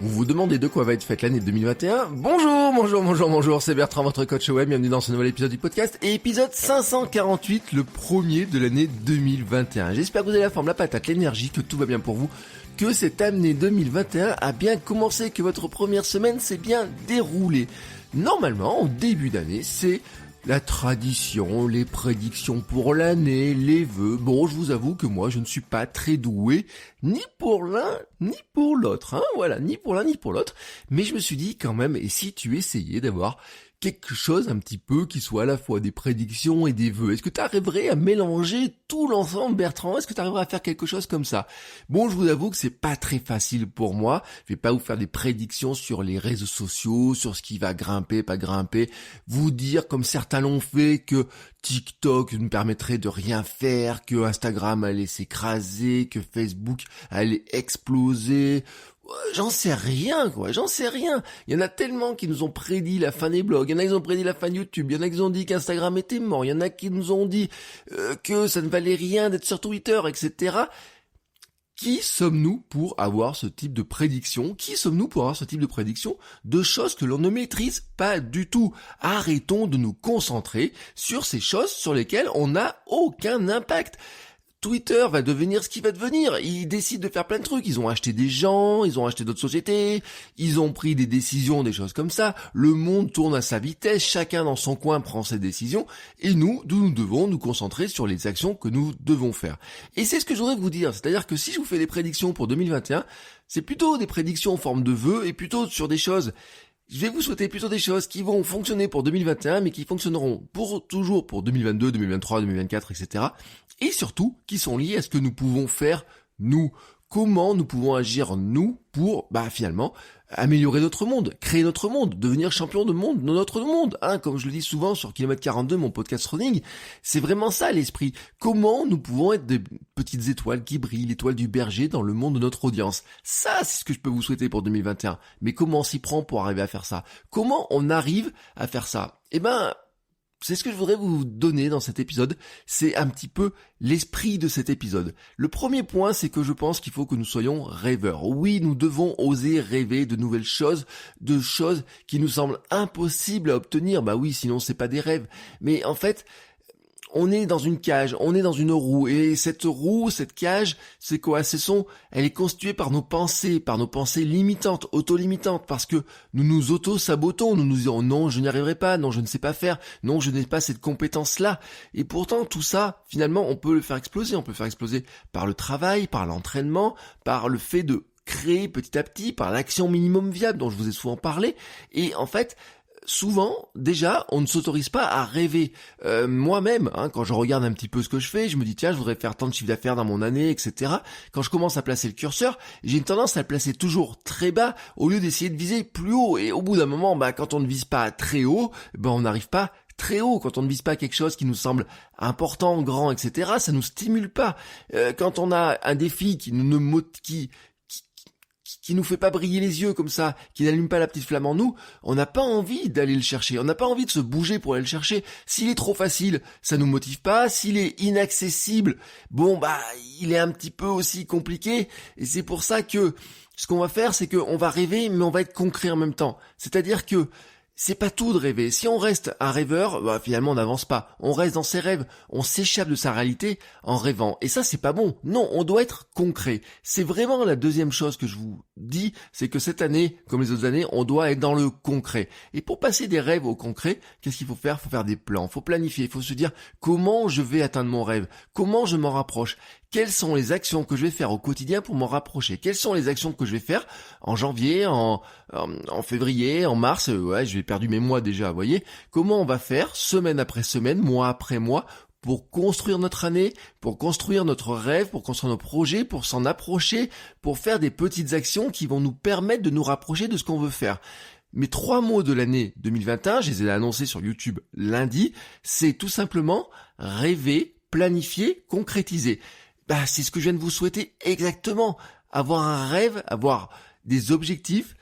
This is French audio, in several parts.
Vous vous demandez de quoi va être faite l'année 2021 ? Bonjour, c'est Bertrand, votre coach web, bienvenue dans ce nouvel épisode du podcast, et épisode 548, le premier de l'année 2021. J'espère que vous avez la forme, la patate, l'énergie, que tout va bien pour vous, que cette année 2021 a bien commencé, que votre première semaine s'est bien déroulée. Normalement, au début d'année, c'est la tradition, les prédictions pour l'année, les vœux. Bon, je vous avoue que moi, je ne suis pas très doué, ni pour l'un, ni pour l'autre. Voilà, ni pour l'un, ni pour l'autre. Mais je me suis dit quand même, et si tu essayais d'avoir quelque chose un petit peu qui soit à la fois des prédictions et des vœux. Est-ce que tu arriverais à mélanger tout l'ensemble, Bertrand ? Est-ce que tu arriverais à faire quelque chose comme ça ? Bon, je vous avoue que c'est pas très facile pour moi. Je vais pas vous faire des prédictions sur les réseaux sociaux, sur ce qui va grimper, pas grimper. Vous dire, comme certains l'ont fait, que TikTok me permettrait de rien faire, que Instagram allait s'écraser, que Facebook allait exploser. J'en sais rien, j'en sais rien. Il y en a tellement qui nous ont prédit la fin des blogs, il y en a qui nous ont prédit la fin de YouTube, il y en a qui nous ont dit qu'Instagram était mort, il y en a qui nous ont dit que ça ne valait rien d'être sur Twitter, etc. Qui sommes-nous pour avoir ce type de prédiction ? Qui sommes-nous pour avoir ce type de prédiction de choses que l'on ne maîtrise pas du tout ? Arrêtons de nous concentrer sur ces choses sur lesquelles on n'a aucun impact. Twitter va devenir ce qu'il va devenir. Ils décident de faire plein de trucs. Ils ont acheté des gens, ils ont acheté d'autres sociétés, ils ont pris des décisions, des choses comme ça. Le monde tourne à sa vitesse, chacun dans son coin prend ses décisions, et nous devons nous concentrer sur les actions que nous devons faire. Et c'est ce que je voudrais vous dire, c'est-à-dire que si je vous fais des prédictions pour 2021, c'est plutôt des prédictions en forme de vœux, et plutôt sur des choses. Je vais vous souhaiter plutôt des choses qui vont fonctionner pour 2021, mais qui fonctionneront toujours pour 2022, 2023, 2024, etc. Et surtout, qui sont liées à ce que nous pouvons faire, nous. Comment nous pouvons agir, nous, pour, finalement, améliorer notre monde, créer notre monde, devenir champion de monde, de notre monde. Comme je le dis souvent sur Kilomètre 42, mon podcast running, c'est vraiment ça l'esprit. Comment nous pouvons être des petites étoiles qui brillent, l'étoile du berger dans le monde de notre audience. Ça, c'est ce que je peux vous souhaiter pour 2021. Mais comment on s'y prend pour arriver à faire ça ? Comment on arrive à faire ça ? C'est ce que je voudrais vous donner dans cet épisode, c'est un petit peu l'esprit de cet épisode. Le premier point, c'est que je pense qu'il faut que nous soyons rêveurs. Oui, nous devons oser rêver de nouvelles choses, de choses qui nous semblent impossibles à obtenir. Oui, sinon c'est pas des rêves. Mais en fait, on est dans une cage, on est dans une roue, et cette roue, cette cage, c'est quoi ? Elle est constituée par nos pensées limitantes, auto-limitantes, parce que nous nous auto-sabotons, nous nous disons non, je n'y arriverai pas, non, je ne sais pas faire, non, je n'ai pas cette compétence-là. Et pourtant, tout ça, finalement, on peut le faire exploser. On peut le faire exploser par le travail, par l'entraînement, par le fait de créer petit à petit, par l'action minimum viable dont je vous ai souvent parlé. Et en fait, souvent, déjà, on ne s'autorise pas à rêver. Moi-même, quand je regarde un petit peu ce que je fais, je me dis tiens, je voudrais faire tant de chiffre d'affaires dans mon année, etc. Quand je commence à placer le curseur, j'ai une tendance à le placer toujours très bas au lieu d'essayer de viser plus haut. Et au bout d'un moment, quand on ne vise pas très haut, on n'arrive pas très haut. Quand on ne vise pas quelque chose qui nous semble important, grand, etc., ça nous stimule pas. Quand on a un défi qui nous fait pas briller les yeux comme ça, qui n'allume pas la petite flamme en nous, on n'a pas envie d'aller le chercher, on n'a pas envie de se bouger pour aller le chercher. S'il est trop facile, ça nous motive pas. S'il est inaccessible, il est un petit peu aussi compliqué. Et c'est pour ça que ce qu'on va faire, c'est qu'on va rêver, mais on va être concret en même temps. C'est-à-dire que c'est pas tout de rêver. Si on reste un rêveur, finalement on n'avance pas. On reste dans ses rêves, on s'échappe de sa réalité en rêvant. Et ça, c'est pas bon. Non, on doit être concret. C'est vraiment la deuxième chose que je vous dis, c'est que cette année, comme les autres années, on doit être dans le concret. Et pour passer des rêves au concret, qu'est-ce qu'il faut faire ? Il faut faire des plans, il faut planifier, il faut se dire comment je vais atteindre mon rêve, comment je m'en rapproche. Quelles sont les actions que je vais faire au quotidien pour m'en rapprocher ? Quelles sont les actions que je vais faire en janvier, en février, en mars ? J'ai perdu mes mois déjà, vous voyez ? Comment on va faire semaine après semaine, mois après mois, pour construire notre année, pour construire notre rêve, pour construire nos projets, pour s'en approcher, pour faire des petites actions qui vont nous permettre de nous rapprocher de ce qu'on veut faire. Mes 3 mots de l'année 2021, je les ai annoncés sur YouTube lundi, c'est tout simplement rêver, planifier, concrétiser. C'est ce que je viens de vous souhaiter exactement. Avoir un rêve, avoir des objectifs,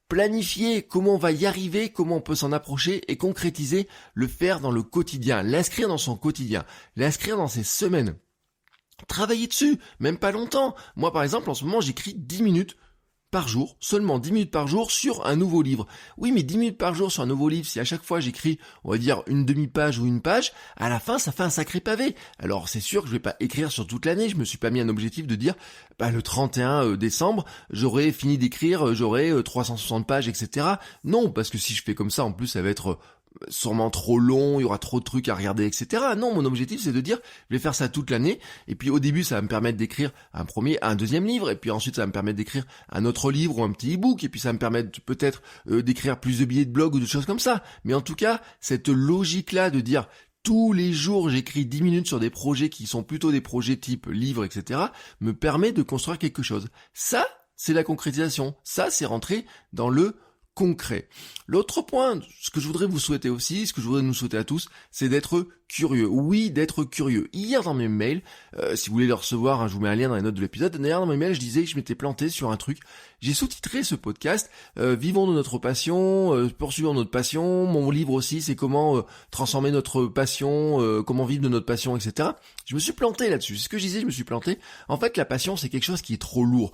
planifier comment on va y arriver, comment on peut s'en approcher et concrétiser, le faire dans le quotidien, l'inscrire dans son quotidien, l'inscrire dans ses semaines. Travailler dessus, même pas longtemps. Moi par exemple en ce moment j'écris 10 minutes par jour, seulement 10 minutes par jour sur un nouveau livre. Oui, mais 10 minutes par jour sur un nouveau livre, si à chaque fois j'écris, on va dire, une demi-page ou une page, à la fin, ça fait un sacré pavé. Alors, c'est sûr que je vais pas écrire sur toute l'année, je me suis pas mis un objectif de dire, le 31 décembre, j'aurai fini d'écrire, j'aurai 360 pages, etc. Non, parce que si je fais comme ça, en plus, ça va être sûrement trop long, il y aura trop de trucs à regarder, etc. Non, mon objectif c'est de dire, je vais faire ça toute l'année, et puis au début ça va me permettre d'écrire un deuxième livre, et puis ensuite ça va me permettre d'écrire un autre livre ou un petit e-book, et puis ça va me permettre peut-être d'écrire plus de billets de blog ou de choses comme ça. Mais en tout cas, cette logique-là de dire, tous les jours, j'écris 10 minutes sur des projets qui sont plutôt des projets type livre, etc., me permet de construire quelque chose. Ça, c'est la concrétisation. Ça, c'est rentrer dans le concret. L'autre point, ce que je voudrais vous souhaiter aussi, ce que je voudrais nous souhaiter à tous, c'est d'être curieux. Oui, d'être curieux. Hier dans mes mails, si vous voulez le recevoir, je vous mets un lien dans les notes de l'épisode. D'ailleurs, dans mes mails, je disais que je m'étais planté sur un truc. J'ai sous-titré ce podcast Vivons de notre passion, poursuivons notre passion. Mon livre aussi, c'est comment transformer notre passion, comment vivre de notre passion, etc. Je me suis planté là-dessus. C'est ce que je disais, je me suis planté. En fait, la passion, c'est quelque chose qui est trop lourd.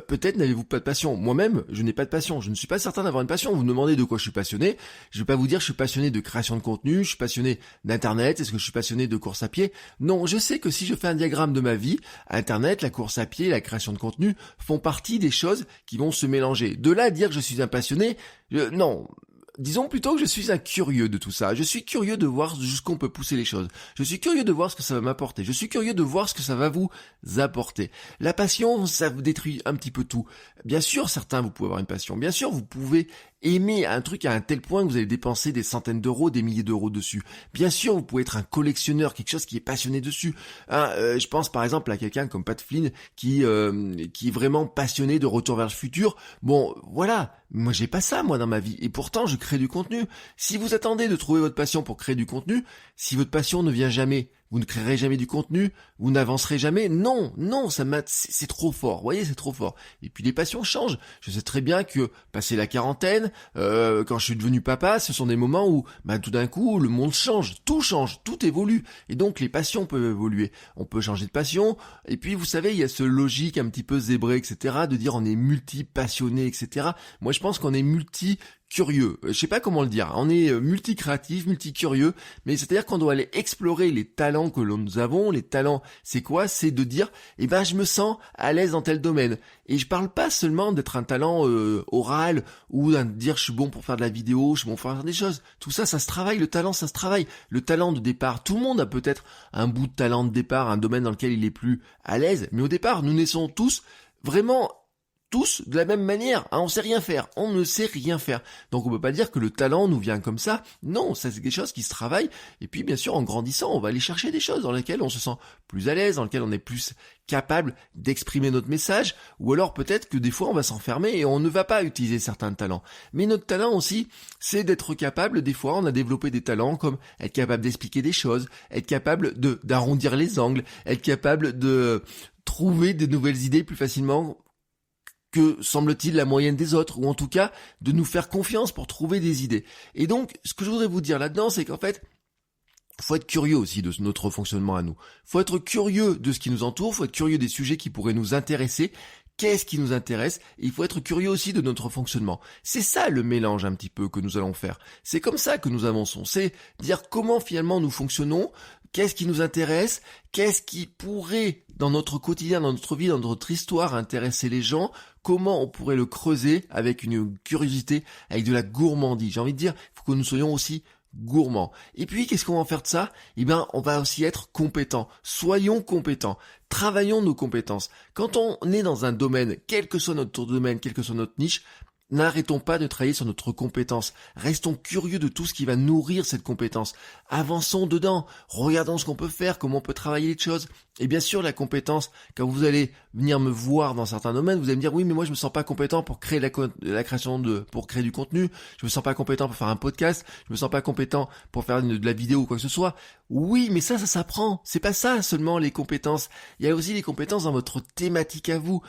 Peut-être n'avez-vous pas de passion. Moi-même, je n'ai pas de passion. Je ne suis pas certain d'avoir une passion. Vous me demandez de quoi je suis passionné. Je vais pas vous dire je suis passionné de création de contenu, je suis passionné d'internet, est-ce que je suis passionné de course à pied? Non, je sais que si je fais un diagramme de ma vie, internet, la course à pied, la création de contenu font partie des choses qui vont se mélanger. De là à dire que je suis un passionné, non. Disons plutôt que je suis un curieux de tout ça. Je suis curieux de voir jusqu'où on peut pousser les choses. Je suis curieux de voir ce que ça va m'apporter. Je suis curieux de voir ce que ça va vous apporter. La passion, ça vous détruit un petit peu tout. Bien sûr, certains, vous pouvez avoir une passion. Bien sûr, vous pouvez aimer un truc à un tel point que vous allez dépenser des centaines d'euros, des milliers d'euros dessus. Bien sûr, vous pouvez être un collectionneur, quelque chose qui est passionné dessus. Je pense par exemple à quelqu'un comme Pat Flynn qui est vraiment passionné de Retour vers le futur. Bon, voilà. Moi, j'ai pas ça, moi, dans ma vie. Et pourtant, je crée du contenu. Si vous attendez de trouver votre passion pour créer du contenu, si votre passion ne vient jamais, vous ne créerez jamais du contenu, vous n'avancerez jamais. Non, c'est trop fort. Vous voyez, c'est trop fort. Et puis les passions changent. Je sais très bien que passer la quarantaine, quand je suis devenu papa, ce sont des moments où, tout d'un coup, le monde change, tout évolue. Et donc les passions peuvent évoluer. On peut changer de passion. Et puis vous savez, il y a ce logique un petit peu zébré, etc., de dire on est multi-passionné, etc. Moi, je pense qu'on est multi-curieux. Je sais pas comment le dire. On est multi-créatif, multi-curieux, mais c'est-à-dire qu'on doit aller explorer les talents que nous avons. Les talents, c'est quoi? C'est de dire, je me sens à l'aise dans tel domaine. Et je parle pas seulement d'être un talent oral ou de dire je suis bon pour faire de la vidéo, je suis bon pour faire des choses. Tout ça, ça se travaille. Le talent, ça se travaille. Le talent de départ, tout le monde a peut-être un bout de talent de départ, un domaine dans lequel il est plus à l'aise. Mais au départ, nous naissons tous de la même manière, on sait rien faire, on ne sait rien faire. Donc on peut pas dire que le talent nous vient comme ça. Non, ça c'est quelque chose qui se travaille. Et puis bien sûr, en grandissant, on va aller chercher des choses dans lesquelles on se sent plus à l'aise, dans lesquelles on est plus capable d'exprimer notre message. Ou alors peut-être que des fois on va s'enfermer et on ne va pas utiliser certains talents. Mais notre talent aussi, c'est d'être capable, des fois on a développé des talents comme être capable d'expliquer des choses, être capable d'arrondir les angles, être capable de trouver de nouvelles idées plus facilement que, semble-t-il, la moyenne des autres, ou en tout cas, de nous faire confiance pour trouver des idées. Et donc, ce que je voudrais vous dire là-dedans, c'est qu'en fait, faut être curieux aussi de notre fonctionnement à nous. Faut être curieux de ce qui nous entoure, faut être curieux des sujets qui pourraient nous intéresser. Qu'est-ce qui nous intéresse? Et il faut être curieux aussi de notre fonctionnement. C'est ça le mélange un petit peu que nous allons faire. C'est comme ça que nous avançons. C'est dire comment finalement nous fonctionnons, qu'est-ce qui nous intéresse, qu'est-ce qui pourrait dans notre quotidien, dans notre vie, dans notre histoire intéresser les gens, comment on pourrait le creuser avec une curiosité, avec de la gourmandise. J'ai envie de dire, il faut que nous soyons aussi gourmands. Et puis, qu'est-ce qu'on va en faire de ça? On va aussi être compétents. Soyons compétents. Travaillons nos compétences. Quand on est dans un domaine, quel que soit notre domaine, quelle que soit notre niche, n'arrêtons pas de travailler sur notre compétence. Restons curieux de tout ce qui va nourrir cette compétence. Avançons dedans. Regardons ce qu'on peut faire, comment on peut travailler les choses. Et bien sûr, la compétence, quand vous allez venir me voir dans certains domaines, vous allez me dire, oui, mais moi, je me sens pas compétent pour créer pour créer du contenu. Je me sens pas compétent pour faire un podcast. Je me sens pas compétent pour faire de la vidéo ou quoi que ce soit. Oui, mais ça s'apprend. C'est pas ça seulement les compétences. Il y a aussi les compétences dans votre thématique à vous.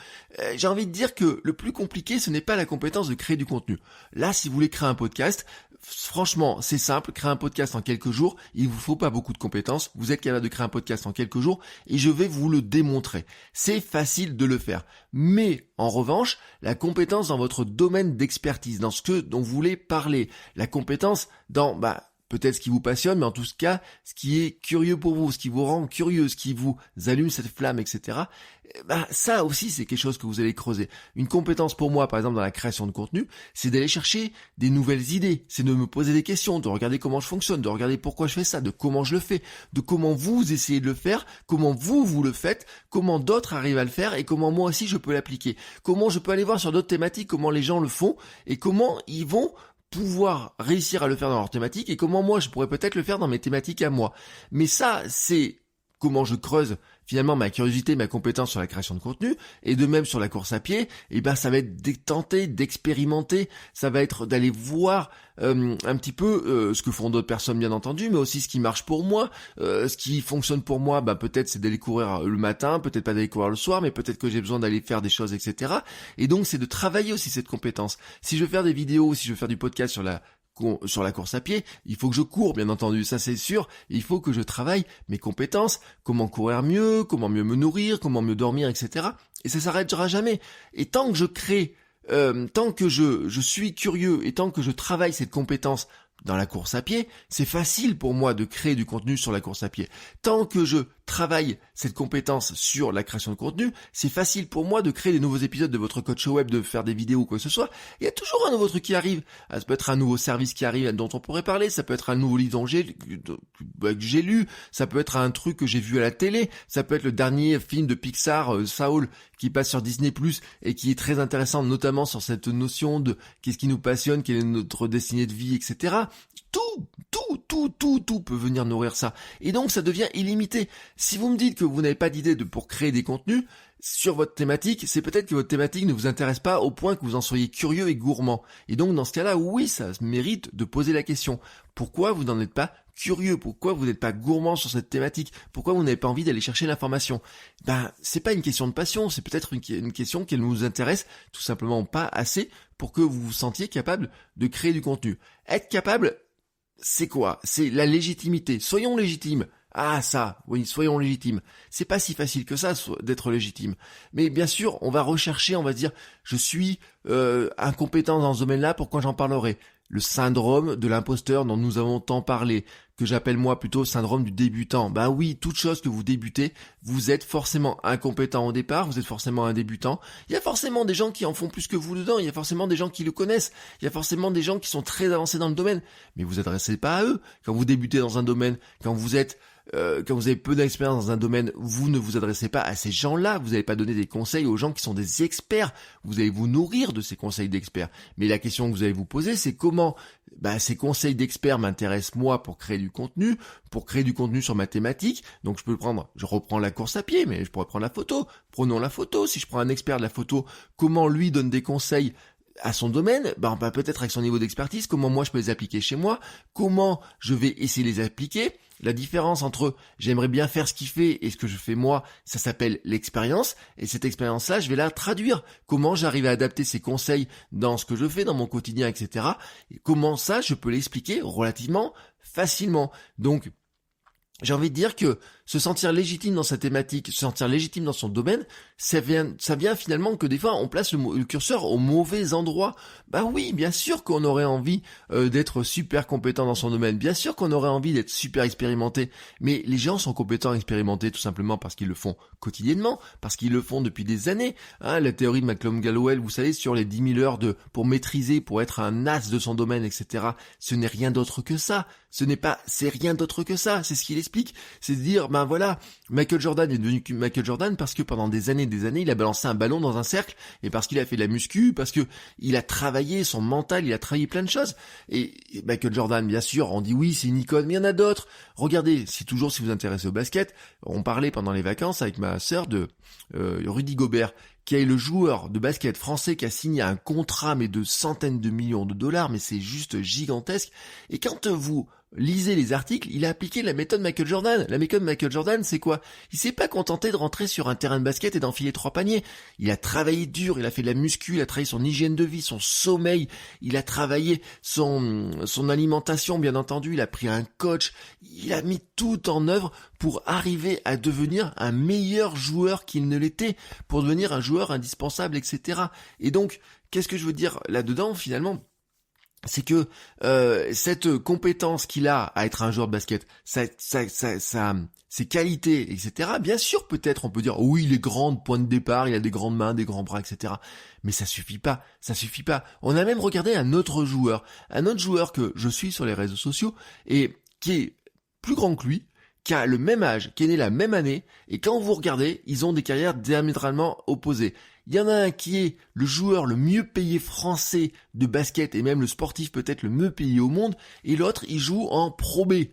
J'ai envie de dire que le plus compliqué, ce n'est pas la compétence de créer du contenu. Là, si vous voulez créer un podcast, Franchement, c'est simple, créer un podcast en quelques jours, il vous faut pas beaucoup de compétences, vous êtes capable de créer un podcast en quelques jours et je vais vous le démontrer. C'est facile de le faire. Mais en revanche, la compétence dans votre domaine d'expertise, dans ce dont vous voulez parler, la compétence dans peut-être ce qui vous passionne, mais en tout cas, ce qui est curieux pour vous, ce qui vous rend curieux, ce qui vous allume cette flamme, etc. Ça aussi, c'est quelque chose que vous allez creuser. Une compétence pour moi, par exemple, dans la création de contenu, c'est d'aller chercher des nouvelles idées, c'est de me poser des questions, de regarder comment je fonctionne, de regarder pourquoi je fais ça, de comment je le fais, de comment vous essayez de le faire, comment vous le faites, comment d'autres arrivent à le faire et comment moi aussi je peux l'appliquer. Comment je peux aller voir sur d'autres thématiques, comment les gens le font et comment ils vont pouvoir réussir à le faire dans leur thématique et comment moi je pourrais peut-être le faire dans mes thématiques à moi. Mais ça, c'est comment je creuse finalement ma curiosité, ma compétence sur la création de contenu, et de même sur la course à pied, ça va être de tenter, d'expérimenter, ça va être d'aller voir un petit peu ce que font d'autres personnes bien entendu, mais aussi ce qui marche pour moi, ce qui fonctionne pour moi, peut-être c'est d'aller courir le matin, peut-être pas d'aller courir le soir, mais peut-être que j'ai besoin d'aller faire des choses, etc. Et donc c'est de travailler aussi cette compétence. Si je veux faire des vidéos, si je veux faire du podcast sur la course à pied, il faut que je cours, bien entendu, ça c'est sûr, il faut que je travaille mes compétences, comment courir mieux, comment mieux me nourrir, comment mieux dormir, etc. Et ça s'arrêtera jamais. Et tant que je crée, tant que je suis curieux et tant que je travaille cette compétence dans la course à pied, c'est facile pour moi de créer du contenu sur la course à pied. Tant que je travaille cette compétence sur la création de contenu, c'est facile pour moi de créer des nouveaux épisodes de votre coach web, de faire des vidéos ou quoi que ce soit. Il y a toujours un nouveau truc qui arrive. Ça peut être un nouveau service qui arrive dont on pourrait parler, ça peut être un nouveau livre que j'ai lu, ça peut être un truc que j'ai vu à la télé, ça peut être le dernier film de Pixar, Saul, qui passe sur Disney+, et qui est très intéressant, notamment sur cette notion de qu'est-ce qui nous passionne, quelle est notre destinée de vie, etc. Tout peut venir nourrir ça. Et donc, ça devient illimité. Si vous me dites que vous n'avez pas d'idée pour créer des contenus sur votre thématique, c'est peut-être que votre thématique ne vous intéresse pas au point que vous en soyez curieux et gourmand. Et donc, dans ce cas-là, oui, ça mérite de poser la question. Pourquoi vous n'en êtes pas curieux? Pourquoi vous n'êtes pas gourmand sur cette thématique? Pourquoi vous n'avez pas envie d'aller chercher l'information? C'est pas une question de passion, c'est peut-être une question qui nous intéresse tout simplement pas assez pour que vous vous sentiez capable de créer du contenu. Être capable, c'est quoi? C'est la légitimité. Soyons légitimes. Ah ça, oui, soyons légitimes. C'est pas si facile que ça d'être légitime. Mais bien sûr, on va rechercher, on va dire, je suis incompétent dans ce domaine-là, pourquoi j'en parlerai? Le syndrome de l'imposteur dont nous avons tant parlé, que j'appelle moi plutôt syndrome du débutant. Oui, toute chose que vous débutez, vous êtes forcément incompétent au départ, vous êtes forcément un débutant. Il y a forcément des gens qui en font plus que vous dedans, il y a forcément des gens qui le connaissent, il y a forcément des gens qui sont très avancés dans le domaine, mais vous adressez pas à eux. Quand vous débutez dans un domaine, quand vous avez peu d'expérience dans un domaine, vous ne vous adressez pas à ces gens-là, vous n'allez pas donner des conseils aux gens qui sont des experts, vous allez vous nourrir de ces conseils d'experts. Mais la question que vous allez vous poser, c'est comment ces conseils d'experts m'intéressent moi pour créer du contenu sur ma thématique. Donc je reprends la course à pied, mais je pourrais prendre la photo. Prenons la photo, si je prends un expert de la photo, comment lui donne des conseils à son domaine, peut-être avec son niveau d'expertise, comment moi je peux les appliquer chez moi, comment je vais essayer de les appliquer. La différence entre j'aimerais bien faire ce qu'il fait et ce que je fais moi, ça s'appelle l'expérience, et cette expérience-là, je vais la traduire. Comment j'arrive à adapter ces conseils dans ce que je fais, dans mon quotidien, etc. Et comment ça, je peux l'expliquer relativement facilement. Donc, j'ai envie de dire que se sentir légitime dans sa thématique, se sentir légitime dans son domaine, ça vient finalement que des fois on place le curseur au mauvais endroit. Oui, bien sûr qu'on aurait envie d'être super compétent dans son domaine, bien sûr qu'on aurait envie d'être super expérimenté, mais les gens sont compétents et expérimentés tout simplement parce qu'ils le font quotidiennement, parce qu'ils le font depuis des années. La théorie de McClellan-Galloway, vous savez, sur les 10 000 heures pour maîtriser, pour être un as de son domaine, etc. Ce n'est rien d'autre que ça. C'est rien d'autre que ça. C'est ce qu'il explique. C'est de dire, voilà, Michael Jordan est devenu Michael Jordan parce que pendant des années, il a balancé un ballon dans un cercle et parce qu'il a fait de la muscu, parce que il a travaillé son mental, il a travaillé plein de choses. Et Michael Jordan, bien sûr, on dit oui, c'est une icône, mais il y en a d'autres. Regardez, si vous vous intéressez au basket, on parlait pendant les vacances avec ma sœur de Rudy Gobert, qui est le joueur de basket français qui a signé un contrat mais de centaines de millions de dollars, mais c'est juste gigantesque. Et quand vous lisez les articles, il a appliqué la méthode Michael Jordan. La méthode Michael Jordan, c'est quoi? Il s'est pas contenté de rentrer sur un terrain de basket et d'enfiler 3 paniers. Il a travaillé dur, il a fait de la muscu, il a travaillé son hygiène de vie, son sommeil, il a travaillé son alimentation, bien entendu, il a pris un coach, il a mis tout en œuvre pour arriver à devenir un meilleur joueur qu'il ne l'était, pour devenir un joueur indispensable, etc. Et donc, qu'est-ce que je veux dire là-dedans, finalement? C'est que cette compétence qu'il a à être un joueur de basket, ses qualités, etc. Bien sûr, peut-être on peut dire oui, il est grand de point de départ, il a des grandes mains, des grands bras, etc. Mais ça suffit pas. On a même regardé un autre joueur que je suis sur les réseaux sociaux et qui est plus grand que lui, qui a le même âge, qui est né la même année, et quand vous regardez, ils ont des carrières diamétralement opposées. Il y en a un qui est le joueur le mieux payé français de basket, et même le sportif peut-être le mieux payé au monde, et l'autre, il joue en Pro B.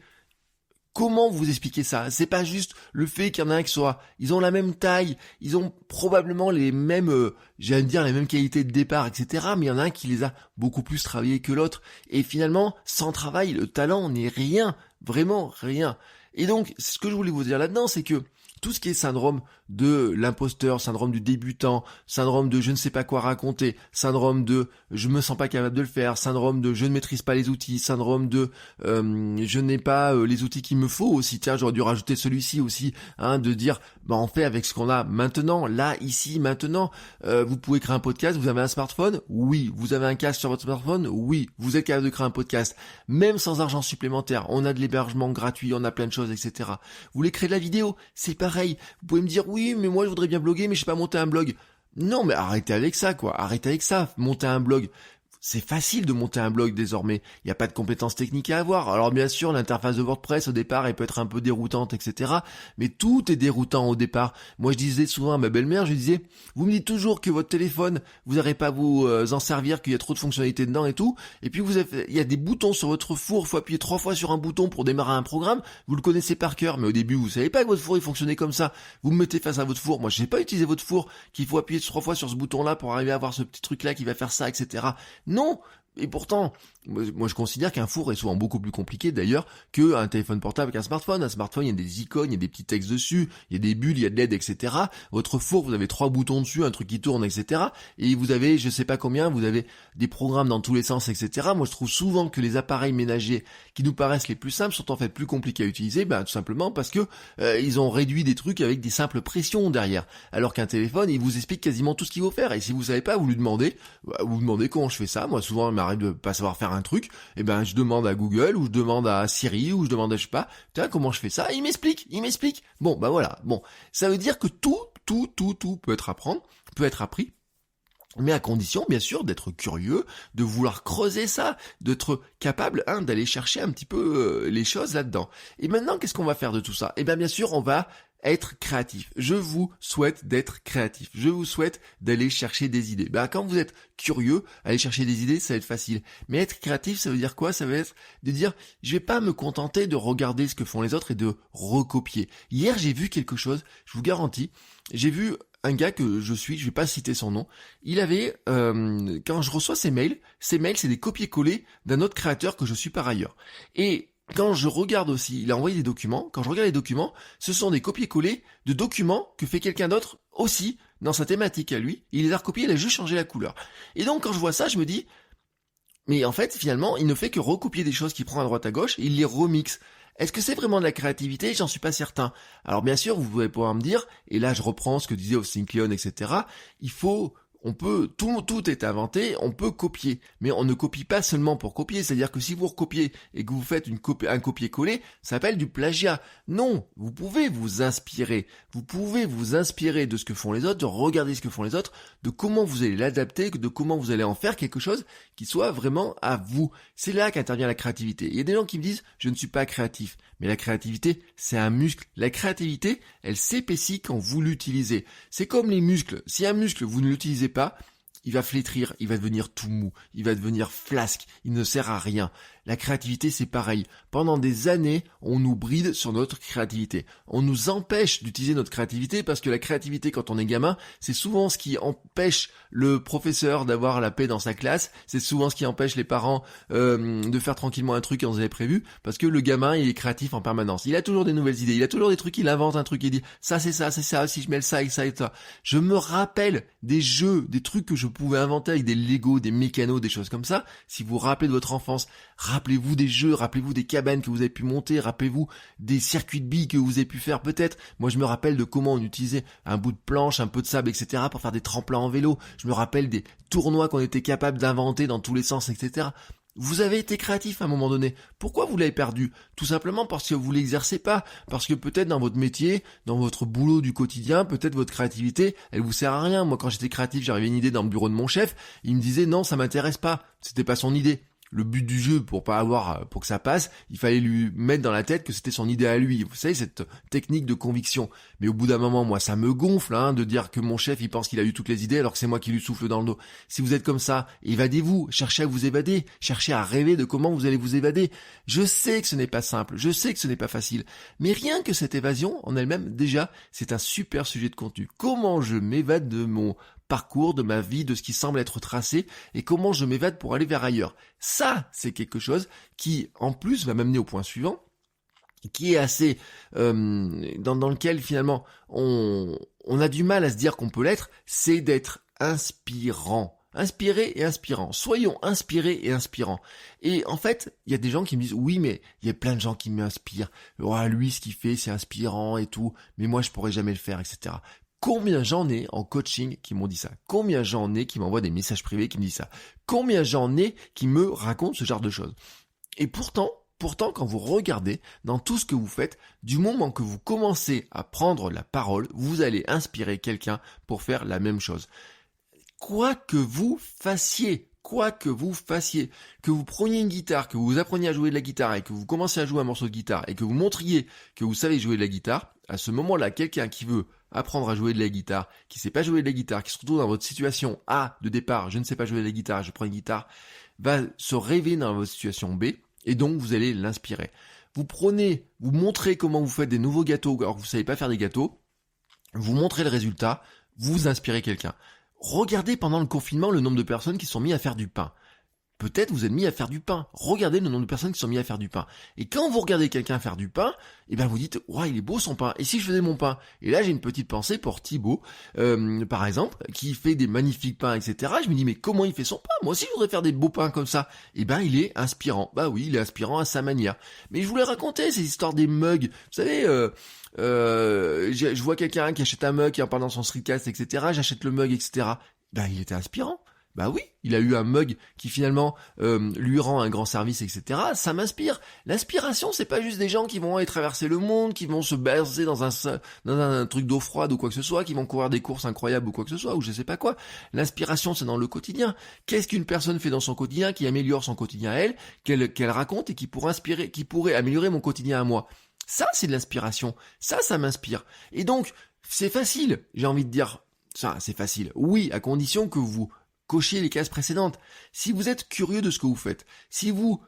Comment vous expliquez ça? C'est pas juste le fait qu'il y en a un qui soit... Ils ont la même taille, ils ont probablement les mêmes, les mêmes qualités de départ, etc. Mais il y en a un qui les a beaucoup plus travaillé que l'autre. Et finalement, sans travail, le talent n'est rien, vraiment rien. Et donc, ce que je voulais vous dire là-dedans, c'est que tout ce qui est syndrome de l'imposteur, syndrome du débutant, syndrome de je ne sais pas quoi raconter, syndrome de je me sens pas capable de le faire, syndrome de je ne maîtrise pas les outils, syndrome de je n'ai pas les outils qu'il me faut aussi, tiens j'aurais dû rajouter celui-ci aussi, de dire on fait avec ce qu'on a maintenant, là, ici, maintenant. Vous pouvez créer un podcast, vous avez un smartphone? Oui. Vous avez un casque sur votre smartphone? Oui. Vous êtes capable de créer un podcast, même sans argent supplémentaire. On a de l'hébergement gratuit, on a plein de choses, etc. Vous voulez créer de la vidéo? C'est pareil. Vous pouvez me dire oui, mais moi je voudrais bien bloguer, mais je sais pas monter un blog. Non, mais arrêtez avec ça, quoi. Arrêtez avec ça. Monter un blog. C'est facile de monter un blog désormais. Il n'y a pas de compétences techniques à avoir. Alors bien sûr, l'interface de WordPress au départ, elle peut être un peu déroutante, etc. Mais tout est déroutant au départ. Moi, je disais souvent à ma belle-mère, je disais, vous me dites toujours que votre téléphone, vous n'arrivez pas à vous en servir, qu'il y a trop de fonctionnalités dedans et tout. Et puis il y a des boutons sur votre four. Il faut appuyer 3 fois sur un bouton pour démarrer un programme. Vous le connaissez par cœur, mais au début, vous savez pas que votre four il fonctionnait comme ça. Vous me mettez face à votre four. Moi, je sais pas utiliser votre four, qu'il faut appuyer 3 fois sur ce bouton-là pour arriver à avoir ce petit truc-là qui va faire ça, etc. Non. Et pourtant, moi je considère qu'un four est souvent beaucoup plus compliqué d'ailleurs qu'un téléphone portable, qu'un smartphone. Un smartphone, il y a des icônes, il y a des petits textes dessus, il y a des bulles, il y a de LED, etc. Votre four, vous avez 3 boutons dessus, un truc qui tourne, etc. Et vous avez, je sais pas combien, vous avez des programmes dans tous les sens, etc. Moi je trouve souvent que les appareils ménagers qui nous paraissent les plus simples sont en fait plus compliqués à utiliser, tout simplement parce que ils ont réduit des trucs avec des simples pressions derrière. Alors qu'un téléphone, il vous explique quasiment tout ce qu'il faut faire. Et si vous savez pas, vous lui demandez, comment je fais ça. Moi souvent, m'arrive de pas savoir faire un truc, je demande à Google, ou je demande à Siri, ou je demande à je sais pas, tiens, comment je fais ça, et il m'explique. Bon, voilà. Bon. Ça veut dire que tout peut être appris. Mais à condition, bien sûr, d'être curieux, de vouloir creuser ça, d'être capable, d'aller chercher un petit peu les choses là-dedans. Et maintenant, qu'est-ce qu'on va faire de tout ça? Bien sûr, on va être créatif. Je vous souhaite d'être créatif. Je vous souhaite d'aller chercher des idées. Quand vous êtes curieux, aller chercher des idées, ça va être facile. Mais être créatif, ça veut dire quoi? Ça veut être de dire, je vais pas me contenter de regarder ce que font les autres et de recopier. Hier, j'ai vu quelque chose, je vous garantis, j'ai vu un gars que je vais pas citer son nom, il avait, quand je reçois ses mails, c'est des copier-coller d'un autre créateur que je suis par ailleurs. Et quand je regarde aussi, il a envoyé des documents, quand je regarde les documents, ce sont des copier-coller de documents que fait quelqu'un d'autre aussi dans sa thématique à lui, il les a recopiés, il a juste changé la couleur. Et donc quand je vois ça, je me dis, mais en fait finalement, il ne fait que recopier des choses qu'il prend à droite à gauche, et il les remixe. Est-ce que c'est vraiment de la créativité? J'en suis pas certain. Alors bien sûr, vous pouvez pouvoir me dire, et là je reprends ce que disait Austin Kleon, etc. Tout est inventé, on peut copier, mais on ne copie pas seulement pour copier, c'est-à-dire que si vous recopiez et que vous faites un copier-coller, ça s'appelle du plagiat. Non, vous pouvez vous inspirer de ce que font les autres, de regarder ce que font les autres, de comment vous allez l'adapter, de comment vous allez en faire quelque chose qui soit vraiment à vous. C'est là qu'intervient la créativité. Il y a des gens qui me disent, je ne suis pas créatif, mais la créativité, c'est un muscle. La créativité, elle s'épaissit quand vous l'utilisez. C'est comme les muscles. Si un muscle, vous ne l'utilisez pas, il va flétrir, il va devenir tout mou, il va devenir flasque, il ne sert à rien. La créativité, c'est pareil. Pendant des années, on nous bride sur notre créativité. On nous empêche d'utiliser notre créativité parce que la créativité, quand on est gamin, c'est souvent ce qui empêche le professeur d'avoir la paix dans sa classe. C'est souvent ce qui empêche les parents de faire tranquillement un truc qu'ils avaient prévu parce que le gamin, il est créatif en permanence. Il a toujours des nouvelles idées. Il a toujours des trucs, il invente un truc, il dit ça, c'est ça, si je mets ça et ça et ça. Je me rappelle des jeux, des trucs que je pouvais inventer avec des Lego, des mécanos, des choses comme ça. Si vous vous rappelez de votre enfance, rappelez-vous des jeux, rappelez-vous des cabanes que vous avez pu monter, rappelez-vous des circuits de billes que vous avez pu faire peut-être. Moi, je me rappelle de comment on utilisait un bout de planche, un peu de sable, etc. pour faire des tremplins en vélo. Je me rappelle des tournois qu'on était capable d'inventer dans tous les sens, etc. Vous avez été créatif à un moment donné. Pourquoi vous l'avez perdu? Tout simplement parce que vous l'exercez pas. Parce que peut-être dans votre métier, dans votre boulot du quotidien, peut-être votre créativité, elle vous sert à rien. Moi, quand j'étais créatif, j'arrivais une idée dans le bureau de mon chef. Il me disait non, ça m'intéresse pas. C'était pas son idée. Le but du jeu, pour que ça passe, il fallait lui mettre dans la tête que c'était son idée à lui. Vous savez, cette technique de conviction. Mais au bout d'un moment, moi, ça me gonfle, de dire que mon chef, il pense qu'il a eu toutes les idées alors que c'est moi qui lui souffle dans le dos. Si vous êtes comme ça, évadez-vous, cherchez à vous évader, cherchez à rêver de comment vous allez vous évader. Je sais que ce n'est pas simple, je sais que ce n'est pas facile, mais rien que cette évasion, en elle-même, déjà, c'est un super sujet de contenu. Comment je m'évade de mon parcours, de ma vie, de ce qui semble être tracé, et comment je m'évade pour aller vers ailleurs. Ça, c'est quelque chose qui, en plus, va m'amener au point suivant, qui est assez dans lequel finalement on a du mal à se dire qu'on peut l'être, c'est d'être inspirant. Inspiré et inspirant. Soyons inspirés et inspirants. Et en fait, il y a des gens qui me disent oui, mais il y a plein de gens qui m'inspirent. Oh, lui, ce qu'il fait, c'est inspirant et tout, mais moi, je pourrais jamais le faire, etc. Combien j'en ai en coaching qui m'ont dit ça? Combien j'en ai qui m'envoient des messages privés qui me disent ça? Combien j'en ai qui me racontent ce genre de choses? Et pourtant, quand vous regardez dans tout ce que vous faites, du moment que vous commencez à prendre la parole, vous allez inspirer quelqu'un pour faire la même chose. Quoi que vous fassiez, que vous preniez une guitare, que vous appreniez à jouer de la guitare et que vous commenciez à jouer un morceau de guitare et que vous montriez que vous savez jouer de la guitare, à ce moment-là, quelqu'un qui veut apprendre à jouer de la guitare, qui sait pas jouer de la guitare, qui se retrouve dans votre situation A de départ, je ne sais pas jouer de la guitare, je prends une guitare, va se rêver dans votre situation B et donc vous allez l'inspirer. Vous montrez comment vous faites des nouveaux gâteaux alors que vous savez pas faire des gâteaux, vous montrez le résultat, vous inspirez quelqu'un. Regardez pendant le confinement le nombre de personnes qui sont mis à faire du pain. Peut-être vous êtes mis à faire du pain. Regardez le nombre de personnes qui sont mis à faire du pain. Et quand vous regardez quelqu'un faire du pain, vous dites « Ouah, il est beau son pain. Et si je faisais mon pain ?» Et là, j'ai une petite pensée pour Thibaut, par exemple, qui fait des magnifiques pains, etc. Je me dis « Mais comment il fait son pain? Moi aussi, je voudrais faire des beaux pains comme ça. » il est inspirant. Bah oui, il est inspirant à sa manière. Mais je voulais raconter ces histoires des mugs. Vous savez... je vois quelqu'un qui achète un mug qui en parle dans son streetcast, etc. J'achète le mug, etc. Il était inspirant. Bah oui, il a eu un mug qui finalement lui rend un grand service, etc. Ça m'inspire. L'inspiration, c'est pas juste des gens qui vont aller traverser le monde, qui vont se bercer dans un truc d'eau froide ou quoi que ce soit, qui vont courir des courses incroyables ou quoi que ce soit, ou je sais pas quoi. L'inspiration, c'est dans le quotidien. Qu'est-ce qu'une personne fait dans son quotidien qui améliore son quotidien à elle, qu'elle raconte et qui pourrait améliorer mon quotidien à moi? Ça, c'est de l'inspiration. Ça m'inspire. Et donc, c'est facile, j'ai envie de dire. Ça, c'est facile. Oui, à condition que vous cochiez les cases précédentes. Si vous êtes curieux de ce que vous faites, si vous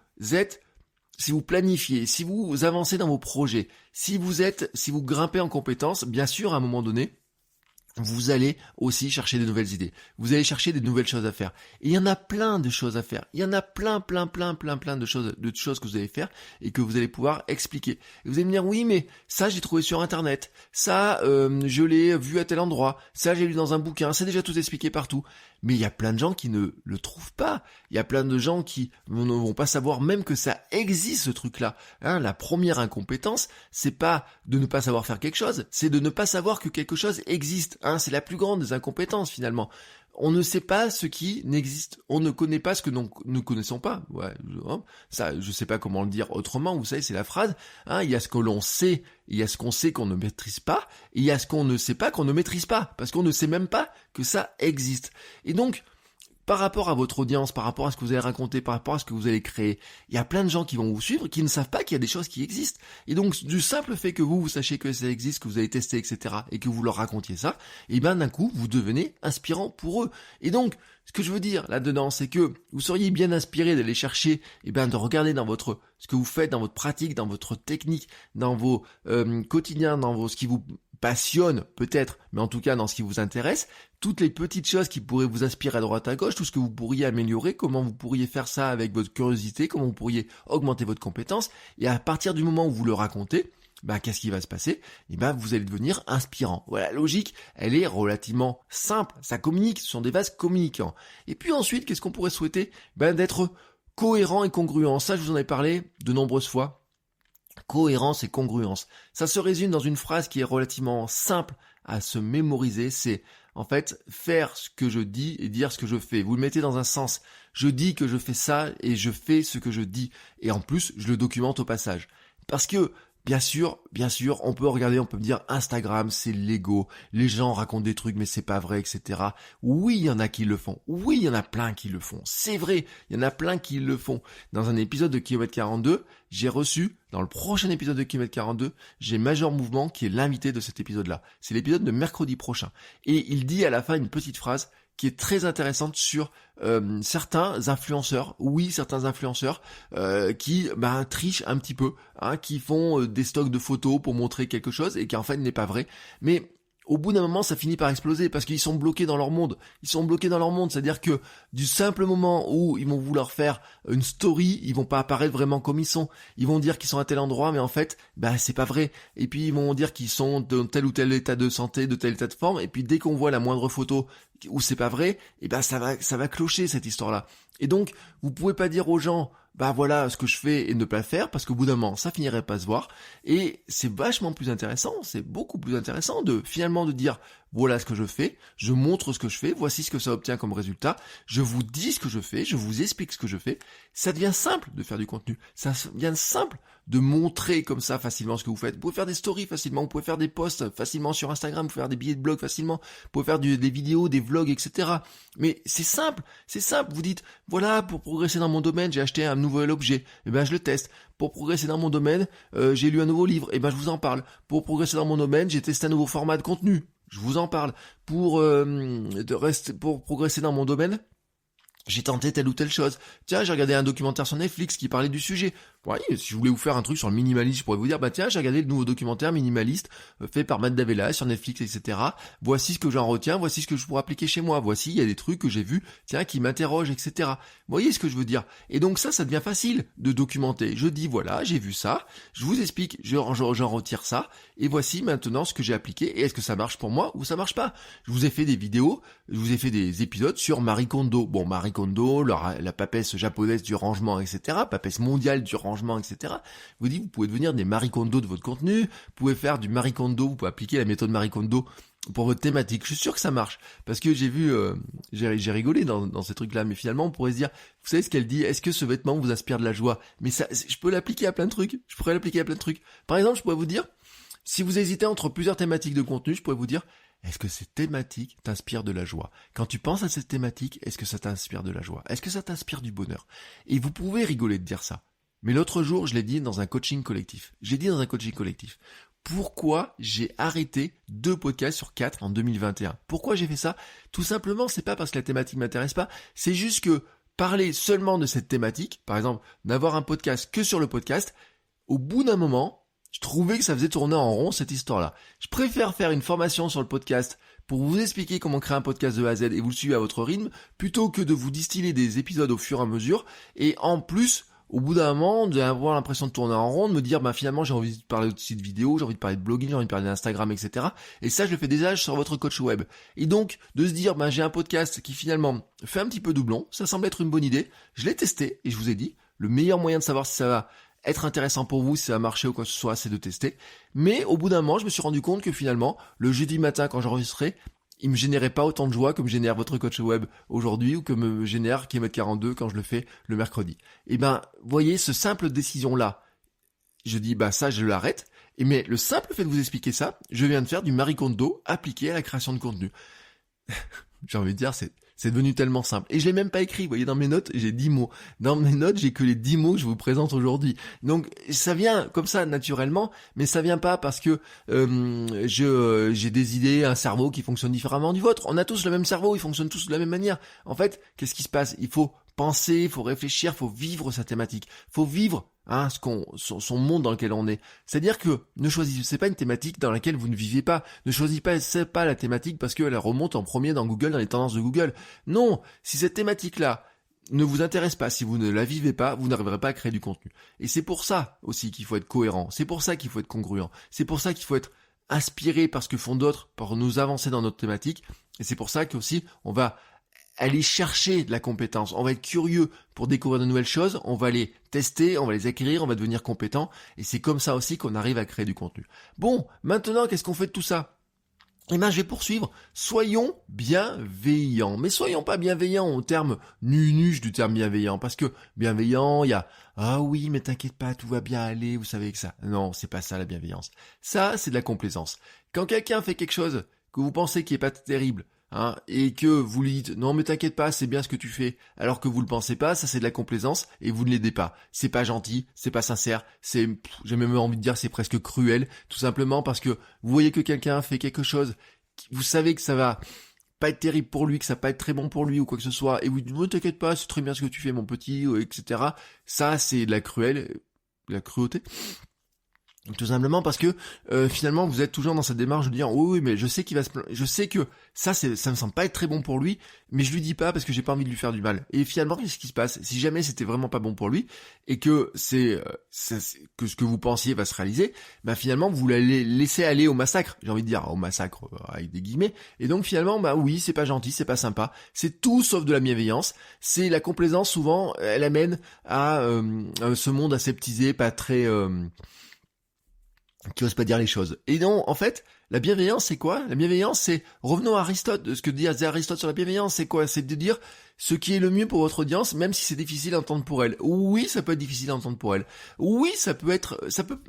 planifiez, si vous avancez dans vos projets, si vous grimpez en compétences, bien sûr, à un moment donné, vous allez aussi chercher de nouvelles idées. Vous allez chercher des nouvelles choses à faire. Et il y en a plein de choses à faire. Il y en a plein de choses que vous allez faire et que vous allez pouvoir expliquer. Et vous allez me dire, oui, mais ça, j'ai trouvé sur Internet. Ça, je l'ai vu à tel endroit. Ça, j'ai lu dans un bouquin. C'est déjà tout expliqué partout. Mais il y a plein de gens qui ne le trouvent pas. Il y a plein de gens qui ne vont pas savoir même que ça existe, ce truc-là. La première incompétence, c'est pas de ne pas savoir faire quelque chose, c'est de ne pas savoir que quelque chose existe. C'est la plus grande des incompétences, finalement. On ne sait pas ce qui n'existe. On ne connaît pas ce que nous ne connaissons pas. Ça, je sais pas comment le dire autrement. Vous savez, c'est la phrase. Il y a ce que l'on sait, il y a ce qu'on sait qu'on ne maîtrise pas, et il y a ce qu'on ne sait pas qu'on ne maîtrise pas, parce qu'on ne sait même pas que ça existe. Et donc, par rapport à votre audience, par rapport à ce que vous allez raconter, par rapport à ce que vous allez créer, il y a plein de gens qui vont vous suivre qui ne savent pas qu'il y a des choses qui existent. Et donc, du simple fait que vous sachiez que ça existe, que vous avez testé, etc., et que vous leur racontiez ça, et ben d'un coup, vous devenez inspirant pour eux. Et donc, ce que je veux dire là-dedans, c'est que vous seriez bien inspiré d'aller chercher, de regarder dans ce que vous faites, dans votre pratique, dans votre technique, dans vos quotidiens, ce qui vous passionne peut-être, mais en tout cas dans ce qui vous intéresse, toutes les petites choses qui pourraient vous inspirer à droite à gauche, tout ce que vous pourriez améliorer, comment vous pourriez faire ça avec votre curiosité, comment vous pourriez augmenter votre compétence, et à partir du moment où vous le racontez, qu'est-ce qui va se passer? Vous allez devenir inspirant. Voilà, la logique, elle est relativement simple, ça communique, ce sont des vases communicants. Et puis ensuite, qu'est-ce qu'on pourrait souhaiter? D'être cohérent et congruent. Ça, je vous en ai parlé de nombreuses fois. Cohérence et congruence. Ça se résume dans une phrase qui est relativement simple à se mémoriser, c'est en fait faire ce que je dis et dire ce que je fais. Vous le mettez dans un sens. Je dis que je fais ça et je fais ce que je dis. Et en plus, je le documente au passage. Parce que bien sûr, on peut regarder, on peut me dire Instagram, c'est l'ego, les gens racontent des trucs mais c'est pas vrai, etc. Oui, il y en a qui le font. Oui, il y en a plein qui le font. C'est vrai, il y en a plein qui le font. Dans un épisode de Kilomètre 42, dans le prochain épisode de Kilomètre 42, j'ai Major Mouvement qui est l'invité de cet épisode-là. C'est l'épisode de mercredi prochain. Et il dit à la fin une petite phrase qui est très intéressante sur certains influenceurs, qui trichent un petit peu, qui font des stocks de photos pour montrer quelque chose et qui en fait n'est pas vrai. Mais au bout d'un moment, ça finit par exploser parce qu'ils sont bloqués dans leur monde. C'est-à-dire que du simple moment où ils vont vouloir faire une story, ils vont pas apparaître vraiment comme ils sont. Ils vont dire qu'ils sont à tel endroit, mais en fait, c'est pas vrai. Et puis ils vont dire qu'ils sont dans tel ou tel état de santé, de tel état de forme. Et puis dès qu'on voit la moindre photo où c'est pas vrai, ça va clocher cette histoire-là. Et donc, vous pouvez pas dire aux gens, voilà ce que je fais et ne pas le faire, parce qu'au bout d'un moment, ça finirait pas se voir. Et c'est vachement plus intéressant, c'est beaucoup plus intéressant de dire, voilà ce que je fais, je montre ce que je fais, voici ce que ça obtient comme résultat, je vous dis ce que je fais, je vous explique ce que je fais. Ça devient simple de faire du contenu, ça devient simple de montrer comme ça facilement ce que vous faites. Vous pouvez faire des stories facilement, vous pouvez faire des posts facilement sur Instagram, vous pouvez faire des billets de blog facilement, vous pouvez faire des vidéos, des vlogs, etc. Mais c'est simple, vous dites, voilà, pour progresser dans mon domaine, j'ai acheté un nouvel objet, je le teste. Pour progresser dans mon domaine, j'ai lu un nouveau livre, je vous en parle. Pour progresser dans mon domaine, j'ai testé un nouveau format de contenu, je vous en parle. Pour progresser dans mon domaine, j'ai tenté telle ou telle chose. Tiens, j'ai regardé un documentaire sur Netflix qui parlait du sujet. Oui, si je voulais vous faire un truc sur le minimalisme, je pourrais vous dire, tiens, j'ai regardé le nouveau documentaire minimaliste fait par Matt Davella sur Netflix, etc. Voici ce que j'en retiens, voici ce que je pourrais appliquer chez moi. Voici, il y a des trucs que j'ai vus, qui m'interrogent, etc. Vous voyez ce que je veux dire? Et donc ça devient facile de documenter. Je dis, voilà, j'ai vu ça, je vous explique, j'en retire ça, et voici maintenant ce que j'ai appliqué, et est-ce que ça marche pour moi ou ça marche pas? Je vous ai fait des vidéos, je vous ai fait des épisodes sur Marie Kondo. Bon, Marie Kondo, la papesse japonaise du rangement, etc., papesse mondiale du rangement, etc. Vous dites, vous pouvez devenir des Marie Kondo de votre contenu, vous pouvez faire du Marie Kondo, vous pouvez appliquer la méthode Marie Kondo pour votre thématique. Je suis sûr que ça marche, parce que j'ai vu, j'ai rigolé dans ces trucs-là, mais finalement on pourrait se dire, vous savez ce qu'elle dit, est-ce que ce vêtement vous inspire de la joie? Mais ça, je peux l'appliquer à plein de trucs, Par exemple, je pourrais vous dire, si vous hésitez entre plusieurs thématiques de contenu, je pourrais vous dire, est-ce que cette thématique t'inspire de la joie? Quand tu penses à cette thématique, est-ce que ça t'inspire de la joie? Est-ce que ça t'inspire du bonheur? Et vous pouvez rigoler de dire ça. Mais l'autre jour, je l'ai dit dans un coaching collectif. Pourquoi j'ai arrêté 2 podcasts sur 4 en 2021? Pourquoi j'ai fait ça? Tout simplement, c'est pas parce que la thématique m'intéresse pas, c'est juste que parler seulement de cette thématique, par exemple, d'avoir un podcast que sur le podcast, au bout d'un moment, je trouvais que ça faisait tourner en rond cette histoire-là. Je préfère faire une formation sur le podcast pour vous expliquer comment créer un podcast de A à Z et vous le suivez à votre rythme, plutôt que de vous distiller des épisodes au fur et à mesure, et en plus, au bout d'un moment, d'avoir l'impression de tourner en rond, de me dire, finalement, j'ai envie de parler aussi de vidéos, j'ai envie de parler de blogging, j'ai envie de parler d'Instagram, etc. Et ça, je le fais déjà sur votre coach web. Et donc, de se dire, j'ai un podcast qui finalement fait un petit peu doublon, ça semble être une bonne idée. Je l'ai testé, et je vous ai dit, le meilleur moyen de savoir si ça va être intéressant pour vous, si ça va marcher ou quoi que ce soit, c'est de tester. Mais au bout d'un moment, je me suis rendu compte que finalement, le jeudi matin, quand j'enregistrais, il me générait pas autant de joie que me génère votre coach web aujourd'hui ou que me génère Kilomètre 42 quand je le fais le mercredi. Et voyez, ce simple décision-là, je dis, ça, je l'arrête. Mais le simple fait de vous expliquer ça, je viens de faire du Marie Kondo appliqué à la création de contenu. J'ai envie de dire, c'est C'est devenu tellement simple. Et je l'ai même pas écrit. Vous voyez, dans mes notes, j'ai 10 mots. Dans mes notes, j'ai que les 10 mots que je vous présente aujourd'hui. Donc, ça vient comme ça, naturellement, mais ça vient pas parce que j'ai des idées, un cerveau qui fonctionne différemment du vôtre. On a tous le même cerveau, ils fonctionnent tous de la même manière. En fait, qu'est-ce qui se passe? Il faut penser, il faut réfléchir, il faut vivre sa thématique. Il faut vivre son monde dans lequel on est. C'est-à-dire que ne choisissez pas une thématique dans laquelle vous ne vivez pas. Ne choisissez pas la thématique parce qu'elle remonte en premier dans Google, dans les tendances de Google. Non, si cette thématique-là ne vous intéresse pas, si vous ne la vivez pas, vous n'arriverez pas à créer du contenu. Et c'est pour ça aussi qu'il faut être cohérent. C'est pour ça qu'il faut être congruent. C'est pour ça qu'il faut être inspiré par ce que font d'autres pour nous avancer dans notre thématique. Et c'est pour ça qu'aussi on va aller chercher de la compétence. On va être curieux pour découvrir de nouvelles choses, on va les tester, on va les acquérir, on va devenir compétent, et c'est comme ça aussi qu'on arrive à créer du contenu. Bon, maintenant, qu'est-ce qu'on fait de tout ça? Eh ben, je vais poursuivre. Soyons bienveillants. Mais soyons pas bienveillants au terme nunuche du terme bienveillant, parce que bienveillant, il y a ah oui, mais t'inquiète pas, tout va bien aller, vous savez que ça. Non, c'est pas ça la bienveillance. Ça, c'est de la complaisance. Quand quelqu'un fait quelque chose que vous pensez qui est pas terrible, et que vous lui dites non mais t'inquiète pas, c'est bien ce que tu fais, alors que vous le pensez pas, ça c'est de la complaisance et vous ne l'aidez pas. C'est pas gentil, c'est pas sincère, j'ai même envie de dire c'est presque cruel, tout simplement parce que vous voyez que quelqu'un fait quelque chose, vous savez que ça va pas être terrible pour lui, que ça va pas être très bon pour lui ou quoi que ce soit, et vous dites non t'inquiète pas, c'est très bien ce que tu fais mon petit, etc. Ça c'est de la cruauté. Tout simplement parce que finalement vous êtes toujours dans cette démarche de dire oui mais je sais qu'il va je sais que ça me semble pas être très bon pour lui, mais je lui dis pas parce que j'ai pas envie de lui faire du mal. Et finalement qu'est-ce qui se passe si jamais c'était vraiment pas bon pour lui et que que ce que vous pensiez va se réaliser, bah finalement vous l'allez laisser aller au massacre. J'ai envie de dire au massacre avec des guillemets. Et donc finalement bah oui c'est pas gentil, c'est pas sympa, c'est tout sauf de la bienveillance. C'est la complaisance souvent, elle amène à ce monde aseptisé, pas très qui ose pas dire les choses. Et non, en fait, la bienveillance, c'est quoi? La bienveillance, c'est, revenons à Aristote, ce que dit Aristote sur la bienveillance, c'est quoi? C'est de dire ce qui est le mieux pour votre audience, même si c'est difficile à entendre pour elle. Oui, ça peut être difficile à entendre pour elle. Oui, ça peut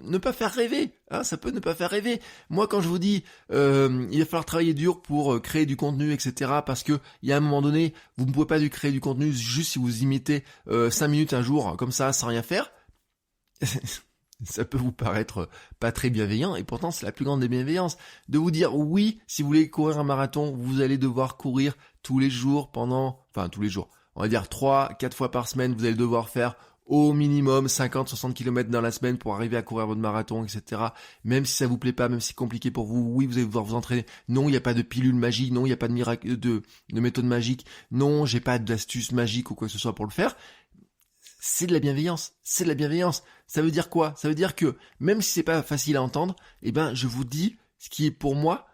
ne pas faire rêver, ça peut ne pas faire rêver. Moi, quand je vous dis, il va falloir travailler dur pour créer du contenu, etc., parce que, il y a un moment donné, vous ne pouvez pas créer du contenu juste si vous imitez 5 minutes un jour, comme ça, sans rien faire. Ça peut vous paraître pas très bienveillant, et pourtant c'est la plus grande des bienveillances. De vous dire oui, si vous voulez courir un marathon, vous allez devoir courir tous les jours tous les jours. On va dire 3-4 fois par semaine, vous allez devoir faire au minimum 50-60 km dans la semaine pour arriver à courir votre marathon, etc. Même si ça vous plaît pas, même si c'est compliqué pour vous, oui, vous allez devoir vous entraîner. Non, il n'y a pas de pilule magique, non, il n'y a pas de miracle, de méthode magique, non, j'ai pas d'astuce magique ou quoi que ce soit pour le faire. C'est de la bienveillance, c'est de la bienveillance. Ça veut dire quoi? Ça veut dire que, même si c'est pas facile à entendre, je vous dis ce qui est pour moi,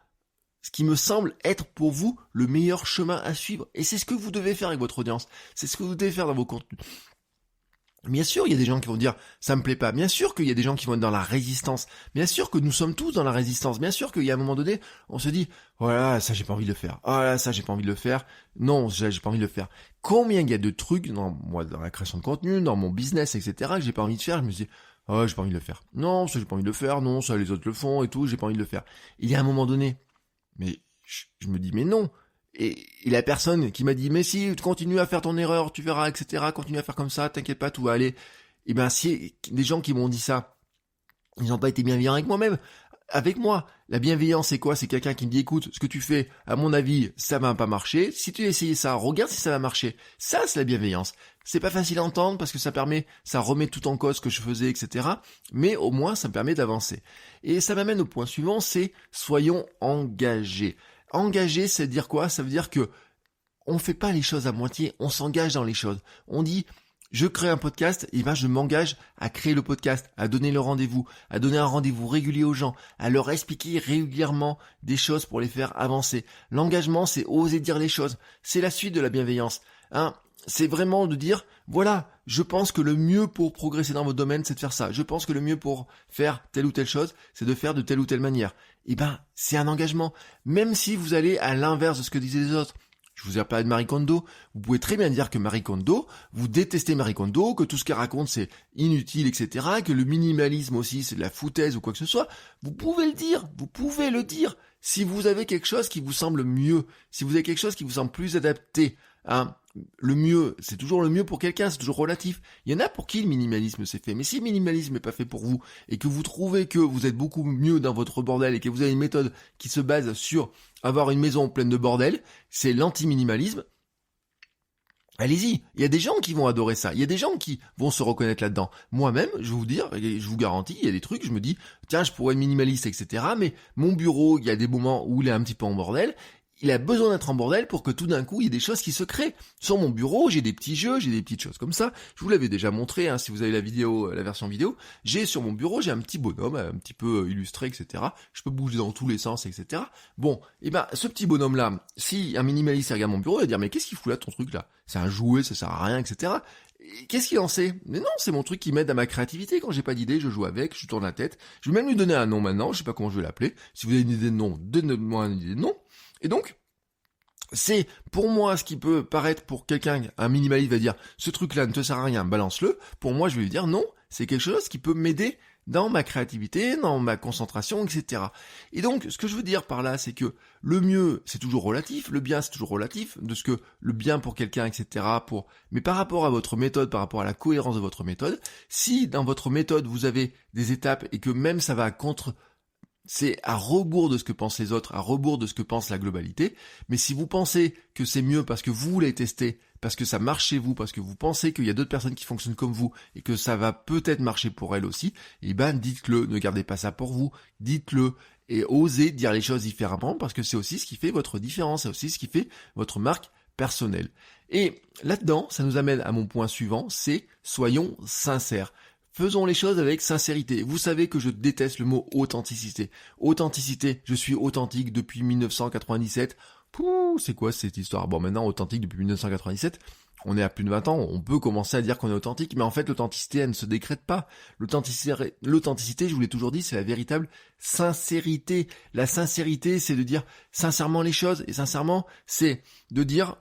ce qui me semble être pour vous le meilleur chemin à suivre. Et c'est ce que vous devez faire avec votre audience. C'est ce que vous devez faire dans vos contenus. Bien sûr, il y a des gens qui vont dire ça me plaît pas. Bien sûr qu'il y a des gens qui vont être dans la résistance. Bien sûr que nous sommes tous dans la résistance. Bien sûr qu'il y a un moment donné, on se dit voilà, ça j'ai pas envie de le faire. Ah là, ça j'ai pas envie de le faire. Non, j'ai pas envie de le faire. Combien il y a de trucs dans la création de contenu, dans mon business, etc. que j'ai pas envie de faire. Je me dis j'ai pas envie de le faire. Non, ça j'ai pas envie de le faire. Non, ça les autres le font et tout. J'ai pas envie de le faire. Il y a un moment donné, mais je me dis mais non. Et la personne qui m'a dit mais si tu continues à faire ton erreur, tu verras, etc. Continue à faire comme ça, t'inquiète pas, tout va aller. Et si des gens qui m'ont dit ça, ils n'ont pas été bienveillants avec moi. La bienveillance c'est quoi? C'est quelqu'un qui me dit écoute, ce que tu fais, à mon avis, ça va pas marcher. Si tu as essayé ça, regarde si ça va marcher. Ça c'est la bienveillance. C'est pas facile à entendre parce que ça remet tout en cause ce que je faisais, etc. Mais au moins ça me permet d'avancer. Et ça m'amène au point suivant, c'est soyons engagés. Engagé, c'est dire quoi? Ça veut dire que on fait pas les choses à moitié, on s'engage dans les choses. On dit, je crée un podcast, et je m'engage à créer le podcast, à donner le rendez-vous, à donner un rendez-vous régulier aux gens, à leur expliquer régulièrement des choses pour les faire avancer. L'engagement, c'est oser dire les choses. C'est la suite de la bienveillance. C'est vraiment de dire, voilà, je pense que le mieux pour progresser dans votre domaine, c'est de faire ça. Je pense que le mieux pour faire telle ou telle chose, c'est de faire de telle ou telle manière. C'est un engagement. Même si vous allez à l'inverse de ce que disaient les autres. Je vous ai parlé de Marie Kondo. Vous pouvez très bien dire que Marie Kondo, vous détestez Marie Kondo, que tout ce qu'elle raconte c'est inutile, etc., que le minimalisme aussi c'est de la foutaise ou quoi que ce soit. Vous pouvez le dire. Vous pouvez le dire. Si vous avez quelque chose qui vous semble mieux, si vous avez quelque chose qui vous semble plus adapté hein, le mieux, c'est toujours le mieux pour quelqu'un, c'est toujours relatif. Il y en a pour qui le minimalisme c'est fait. Mais si le minimalisme n'est pas fait pour vous et que vous trouvez que vous êtes beaucoup mieux dans votre bordel et que vous avez une méthode qui se base sur avoir une maison pleine de bordel, c'est l'anti-minimalisme. Allez-y, il y a des gens qui vont adorer ça, il y a des gens qui vont se reconnaître là-dedans. Moi-même, je vais vous dire, et je vous garantis, il y a des trucs, je me dis, tiens, je pourrais être minimaliste, etc. Mais mon bureau, il y a des moments où il est un petit peu en bordel, il a besoin d'être en bordel pour que tout d'un coup, il y ait des choses qui se créent. Sur mon bureau, j'ai des petits jeux, j'ai des petites choses comme ça. Je vous l'avais déjà montré, hein, si vous avez la vidéo, la version vidéo. J'ai sur mon bureau, j'ai un petit bonhomme, un petit peu illustré, etc. Je peux bouger dans tous les sens, etc. Bon, et ben, ce petit bonhomme-là, si un minimaliste regarde mon bureau, il va dire, mais qu'est-ce qu'il fout là, ton truc là? C'est un jouet, ça sert à rien, etc. Et qu'est-ce qu'il en sait? Mais non, c'est mon truc qui m'aide à ma créativité. Quand j'ai pas d'idée, je joue avec, je tourne la tête. Je vais même lui donner un nom maintenant, je sais pas comment je vais l'appeler. Si vous avez une idée de nom, donnez-moi une idée de nom. Et donc, c'est pour moi ce qui peut paraître pour quelqu'un, un minimaliste va dire ce truc-là ne te sert à rien, balance-le. Pour moi, je vais lui dire non, c'est quelque chose qui peut m'aider dans ma créativité, dans ma concentration, etc. Et donc, ce que je veux dire par là, c'est que le mieux, c'est toujours relatif, le bien, c'est toujours relatif, de ce que le bien pour quelqu'un, etc. Mais par rapport à votre méthode, par rapport à la cohérence de votre méthode, si dans votre méthode vous avez des étapes et que même ça va c'est à rebours de ce que pensent les autres, à rebours de ce que pense la globalité. Mais si vous pensez que c'est mieux parce que vous l'avez testé, parce que ça marche chez vous, parce que vous pensez qu'il y a d'autres personnes qui fonctionnent comme vous et que ça va peut-être marcher pour elles aussi, eh ben dites-le, ne gardez pas ça pour vous, dites-le et osez dire les choses différemment parce que c'est aussi ce qui fait votre différence, c'est aussi ce qui fait votre marque personnelle. Et là-dedans, ça nous amène à mon point suivant, c'est soyons sincères. Faisons les choses avec sincérité. Vous savez que je déteste le mot authenticité. Authenticité, je suis authentique depuis 1997. Pouh, c'est quoi cette histoire? Bon, maintenant, authentique depuis 1997, on est à plus de 20 ans, on peut commencer à dire qu'on est authentique, mais en fait, l'authenticité, elle ne se décrète pas. L'authenticité, je vous l'ai toujours dit, c'est la véritable sincérité. La sincérité, c'est de dire sincèrement les choses, et sincèrement, c'est de dire...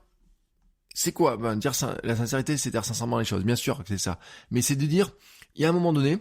C'est quoi? Dire la sincérité, c'est dire sincèrement les choses. Bien sûr que c'est ça. Mais c'est de dire, il y a un moment donné,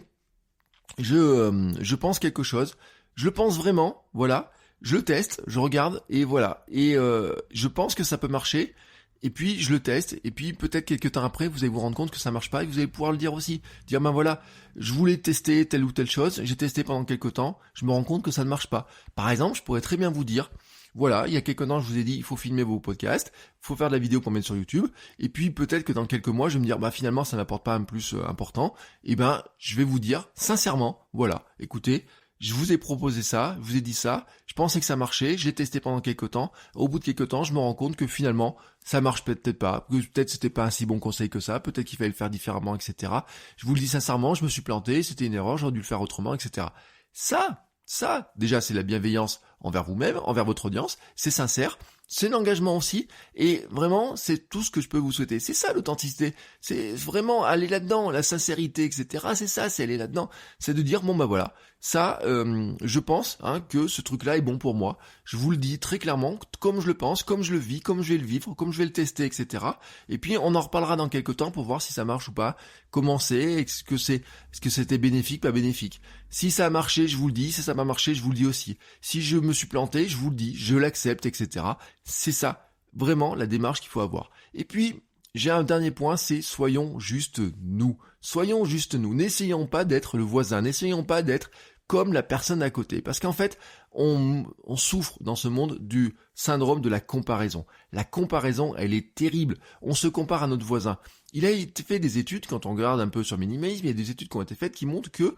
je pense quelque chose, je le pense vraiment, voilà, je le teste, je regarde, et voilà. Et je pense que ça peut marcher, et puis je le teste, et puis peut-être quelques temps après, vous allez vous rendre compte que ça marche pas, et vous allez pouvoir le dire aussi. Dire, voilà, je voulais tester telle ou telle chose, j'ai testé pendant quelques temps, je me rends compte que ça ne marche pas. Par exemple, je pourrais très bien vous dire, voilà, il y a quelques temps, je vous ai dit, il faut filmer vos podcasts, il faut faire de la vidéo pour mettre sur YouTube, et puis peut-être que dans quelques mois, je vais me dire, finalement, ça n'apporte pas un plus important, et je vais vous dire, sincèrement, voilà, écoutez, je vous ai proposé ça, je vous ai dit ça, je pensais que ça marchait, j'ai testé pendant quelques temps, au bout de quelques temps, je me rends compte que finalement, ça marche peut-être pas, que peut-être c'était pas un si bon conseil que ça, peut-être qu'il fallait le faire différemment, etc. Je vous le dis sincèrement, je me suis planté, c'était une erreur, j'aurais dû le faire autrement, etc. Ça, déjà, c'est la bienveillance envers vous-même, envers votre audience, c'est sincère, c'est l'engagement aussi, et vraiment, c'est tout ce que je peux vous souhaiter. C'est ça l'authenticité, c'est vraiment aller là-dedans, la sincérité, etc. C'est ça, c'est aller là-dedans, c'est de dire, voilà, ça, je pense que ce truc-là est bon pour moi. Je vous le dis très clairement, comme je le pense, comme je le vis, comme je vais le vivre, comme je vais le tester, etc. Et puis, on en reparlera dans quelques temps pour voir si ça marche ou pas, comment c'est, est-ce que c'était bénéfique, pas bénéfique. Si ça a marché, je vous le dis, si ça m'a marché, je vous le dis aussi. Si je me suis planté, je vous le dis, je l'accepte, etc. C'est ça, vraiment, la démarche qu'il faut avoir. Et puis, j'ai un dernier point, c'est soyons juste nous. Soyons juste nous. N'essayons pas d'être le voisin, n'essayons pas d'être comme la personne à côté. Parce qu'en fait, on souffre dans ce monde du syndrome de la comparaison. La comparaison, elle est terrible. On se compare à notre voisin. Il a été fait des études, quand on regarde un peu sur minimalisme, il y a des études qui ont été faites qui montrent que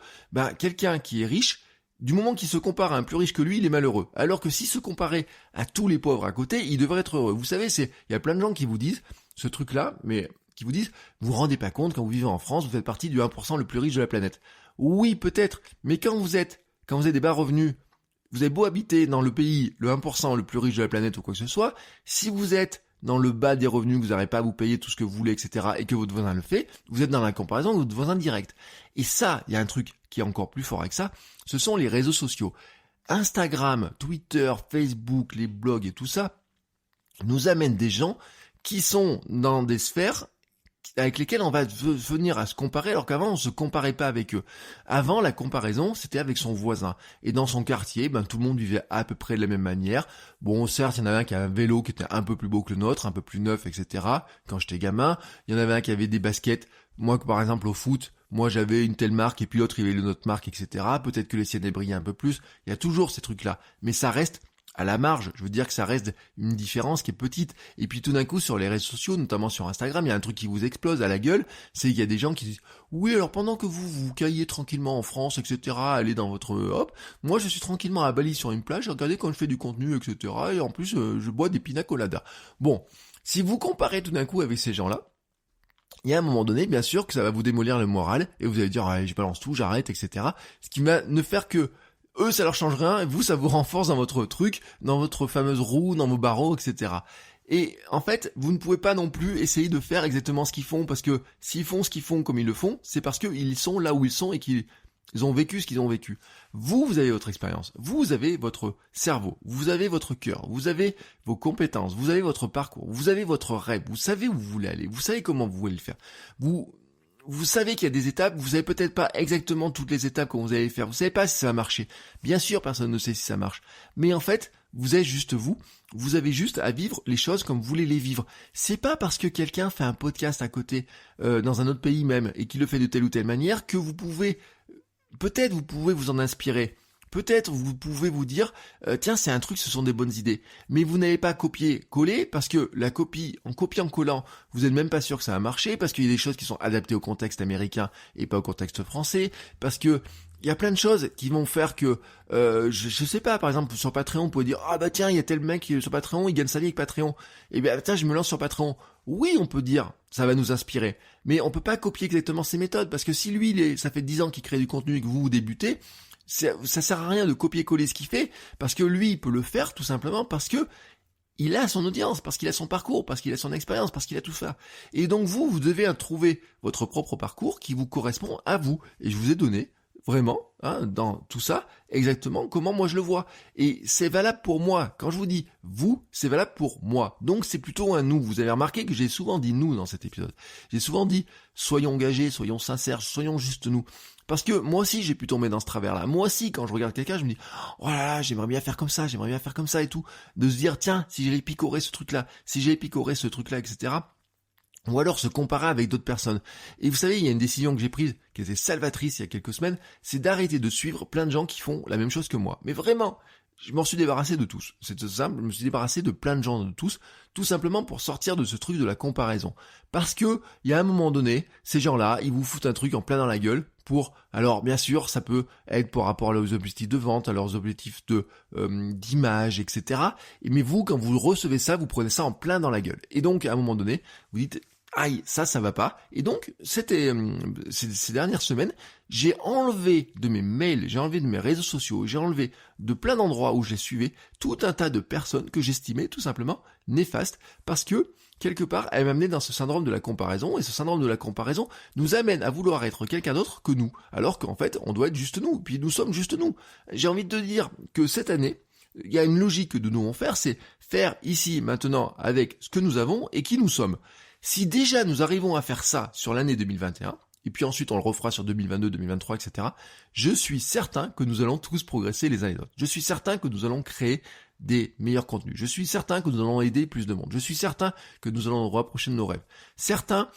quelqu'un qui est riche, du moment qu'il se compare à un plus riche que lui, il est malheureux. Alors que s'il se comparait à tous les pauvres à côté, il devrait être heureux. Vous savez, il y a plein de gens qui vous disent ce truc-là, mais qui vous disent, vous vous rendez pas compte, quand vous vivez en France, vous faites partie du 1% le plus riche de la planète. Oui, peut-être, mais quand vous avez des bas revenus, vous avez beau habiter dans le pays, le 1% le plus riche de la planète ou quoi que ce soit, si vous êtes dans le bas des revenus, que vous n'arrivez pas à vous payer tout ce que vous voulez, etc., et que votre voisin le fait, vous êtes dans la comparaison de votre voisin direct. Et ça, il y a un truc qui est encore plus fort avec ça, ce sont les réseaux sociaux. Instagram, Twitter, Facebook, les blogs et tout ça, nous amènent des gens qui sont dans des sphères avec lesquels on va venir à se comparer, alors qu'avant on se comparait pas avec eux. Avant, la comparaison, c'était avec son voisin. Et dans son quartier, tout le monde vivait à peu près de la même manière. Bon, certes, il y en avait un qui avait un vélo qui était un peu plus beau que le nôtre, un peu plus neuf, etc. Quand j'étais gamin, il y en avait un qui avait des baskets. Moi, par exemple, au foot, moi j'avais une telle marque et puis l'autre il avait une autre marque, etc. Peut-être que les siennes brillaient un peu plus. Il y a toujours ces trucs-là. Mais ça reste à la marge, je veux dire que ça reste une différence qui est petite. Et puis tout d'un coup, sur les réseaux sociaux, notamment sur Instagram, il y a un truc qui vous explose à la gueule, c'est qu'il y a des gens qui disent « Oui, alors pendant que vous caillez tranquillement en France, etc., allez dans votre... hop, moi je suis tranquillement à Bali sur une plage, regardez quand je fais du contenu, etc., et en plus, je bois des pina coladas. » Bon, si vous comparez tout d'un coup avec ces gens-là, il y a un moment donné, bien sûr, que ça va vous démolir le moral, et vous allez dire « Ah, je balance tout, j'arrête, etc. » Ce qui va ne faire que eux, ça leur change rien, et vous, ça vous renforce dans votre truc, dans votre fameuse roue, dans vos barreaux, etc. Et en fait, vous ne pouvez pas non plus essayer de faire exactement ce qu'ils font, parce que s'ils font ce qu'ils font comme ils le font, c'est parce qu'ils sont là où ils sont et qu'ils ont vécu ce qu'ils ont vécu. Vous avez votre expérience, vous avez votre cerveau, vous avez votre cœur, vous avez vos compétences, vous avez votre parcours, vous avez votre rêve, vous savez où vous voulez aller, vous savez comment vous voulez le faire. Vous savez qu'il y a des étapes, vous savez peut-être pas exactement toutes les étapes que vous allez faire, vous savez pas si ça va marcher. Bien sûr, personne ne sait si ça marche. Mais en fait, vous êtes juste vous avez juste à vivre les choses comme vous voulez les vivre. C'est pas parce que quelqu'un fait un podcast à côté, dans un autre pays même, et qu'il le fait de telle ou telle manière, que vous pouvez vous en inspirer. Peut-être vous pouvez vous dire, tiens, c'est un truc, ce sont des bonnes idées. Mais vous n'avez pas copié-collé, parce que la copie, en copiant-collant, vous n'êtes même pas sûr que ça va marcher, parce qu'il y a des choses qui sont adaptées au contexte américain et pas au contexte français, parce que il y a plein de choses qui vont faire que, je sais pas, par exemple, sur Patreon, vous pouvez dire, ah bah tiens, il y a tel mec sur Patreon, il gagne sa vie avec Patreon. Et bien, tiens, je me lance sur Patreon. Oui, on peut dire, ça va nous inspirer. Mais on peut pas copier exactement ses méthodes, parce que si lui, ça fait 10 ans qu'il crée du contenu et que vous débutez, ça sert à rien de copier-coller ce qu'il fait, parce que lui, il peut le faire tout simplement parce que il a son audience, parce qu'il a son parcours, parce qu'il a son expérience, parce qu'il a tout ça. Et donc vous devez trouver votre propre parcours qui vous correspond à vous. Et je vous ai donné, vraiment, dans tout ça, exactement comment moi je le vois. Et c'est valable pour moi. Quand je vous dis vous, c'est valable pour moi. Donc c'est plutôt un nous. Vous avez remarqué que j'ai souvent dit nous dans cet épisode. J'ai souvent dit soyons engagés, soyons sincères, soyons juste nous. Parce que moi aussi j'ai pu tomber dans ce travers-là. Moi aussi quand je regarde quelqu'un, je me dis oh là là, j'aimerais bien faire comme ça, j'aimerais bien faire comme ça et tout. De se dire tiens, si j'allais picorer ce truc-là, etc. Ou alors se comparer avec d'autres personnes. Et vous savez, il y a une décision que j'ai prise, qui était salvatrice il y a quelques semaines, c'est d'arrêter de suivre plein de gens qui font la même chose que moi. Mais vraiment, je m'en suis débarrassé de tous. C'est tout simple, je me suis débarrassé de plein de gens, de tous, tout simplement pour sortir de ce truc de la comparaison. Parce que, il y a un moment donné, ces gens-là, ils vous foutent un truc en plein dans la gueule alors bien sûr, ça peut être par rapport à leurs objectifs de vente, à leurs objectifs d'image, etc. Mais vous, quand vous recevez ça, vous prenez ça en plein dans la gueule. Et donc, à un moment donné, vous dites aïe, ça va pas. Et donc, ces dernières semaines, j'ai enlevé de mes mails, j'ai enlevé de mes réseaux sociaux, j'ai enlevé de plein d'endroits où je les suivais tout un tas de personnes que j'estimais tout simplement néfastes, parce que quelque part, elle m'amenait dans ce syndrome de la comparaison, et ce syndrome de la comparaison nous amène à vouloir être quelqu'un d'autre que nous, alors qu'en fait, on doit être juste nous, puis nous sommes juste nous. J'ai envie de te dire que cette année, il y a une logique que nous devons faire, c'est faire ici, maintenant, avec ce que nous avons et qui nous sommes. Si déjà nous arrivons à faire ça sur l'année 2021, et puis ensuite on le refera sur 2022, 2023, etc., je suis certain que nous allons tous progresser les uns les autres. Je suis certain que nous allons créer des meilleurs contenus. Je suis certain que nous allons aider plus de monde. Je suis certain que nous allons nous rapprocher de nos rêves. Certain